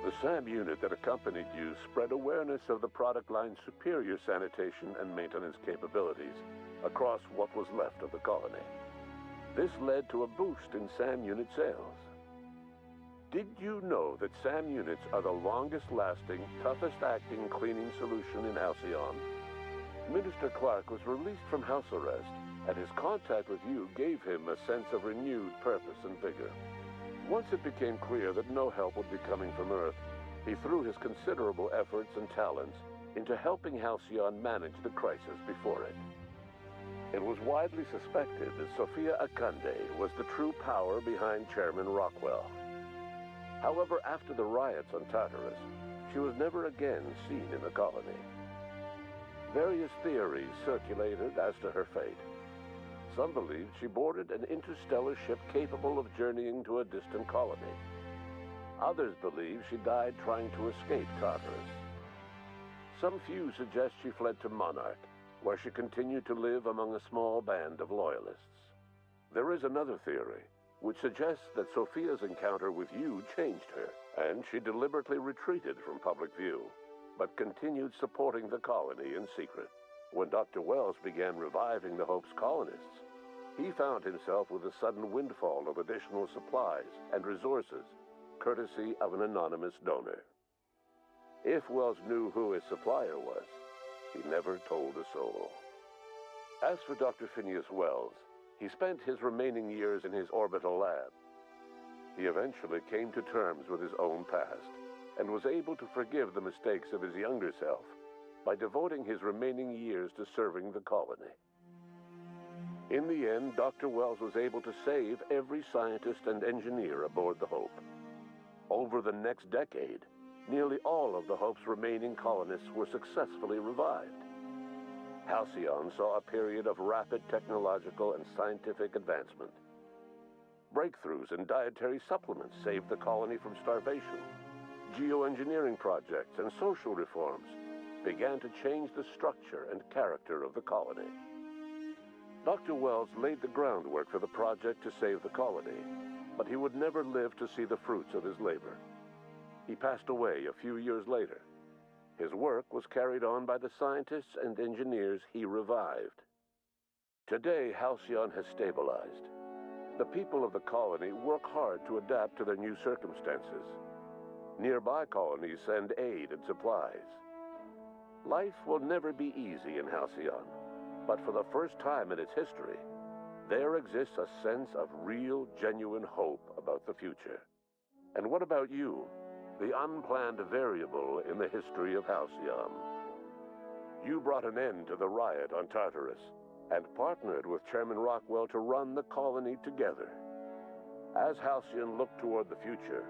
S5: The SAM unit that accompanied you spread awareness of the product line's superior sanitation and maintenance capabilities across what was left of the colony. This led to a boost in SAM unit sales. Did you know that SAM units are the longest-lasting, toughest-acting cleaning solution in Halcyon? Minister Clark was released from house arrest, and his contact with you gave him a sense of renewed purpose and vigor. Once it became clear that no help would be coming from Earth, he threw his considerable efforts and talents into helping Halcyon manage the crisis before it. It was widely suspected that Sophia Akande was the true power behind Chairman Rockwell. However, after the riots on Tartarus, she was never again seen in the colony. Various theories circulated as to her fate. Some believed she boarded an interstellar ship capable of journeying to a distant colony. Others believe she died trying to escape Tartarus. Some few suggest she fled to Monarch, where she continued to live among a small band of loyalists. There is another theory, which suggests that Sophia's encounter with you changed her, and she deliberately retreated from public view. but continued supporting the colony in secret. When Dr. Wells began reviving the Hope's colonists, he found himself with a sudden windfall of additional supplies and resources, courtesy of an anonymous donor. If Wells knew who his supplier was, he never told a soul. As for Dr. Phineas Wells, he spent his remaining years in his orbital lab. He eventually came to terms with his own past and was able to forgive the mistakes of his younger self by devoting his remaining years to serving the colony. In the end, Dr. Wells was able to save every scientist and engineer aboard the Hope. Over the next decade, nearly all of the Hope's remaining colonists were successfully revived. Halcyon saw a period of rapid technological and scientific advancement. Breakthroughs in dietary supplements saved the colony from starvation. Geoengineering projects and social reforms began to change the structure and character of the colony. Dr. Wells laid the groundwork for the project to save the colony, but he would never live to see the fruits of his labor. He passed away a few years later. His work was carried on by the scientists and engineers he revived. Today, Halcyon has stabilized. The people of the colony work hard to adapt to their new circumstances. Nearby colonies send aid and supplies. Life will never be easy in Halcyon, but for the first time in its history, there exists a sense of real, genuine hope about the future. And what about you, the unplanned variable in the history of Halcyon? You brought an end to the riot on Tartarus and partnered with Chairman Rockwell to run the colony together. As Halcyon looked toward the future,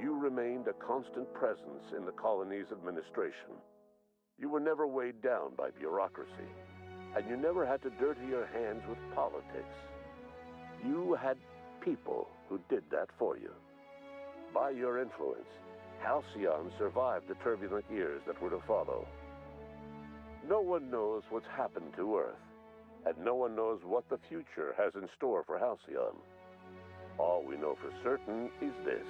S5: you remained a constant presence in the colony's administration. You were never weighed down by bureaucracy, and you never had to dirty your hands with politics. You had people who did that for you. By your influence, Halcyon survived the turbulent years that were to follow. No one knows what's happened to Earth, and no one knows what the future has in store for Halcyon. All we know for certain is this: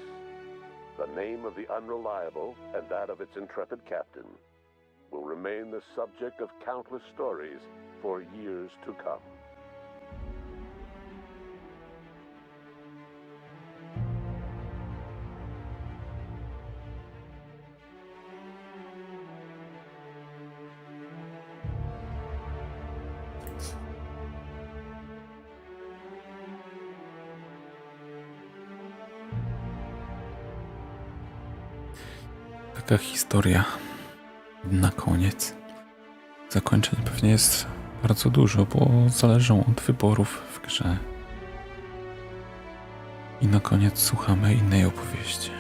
S5: the name of the Unreliable and that of its intrepid captain will remain the subject of countless stories for years to come.
S1: Taka historia na koniec. Zakończeń pewnie jest bardzo dużo, bo zależą od wyborów w grze. I na koniec słuchamy innej opowieści.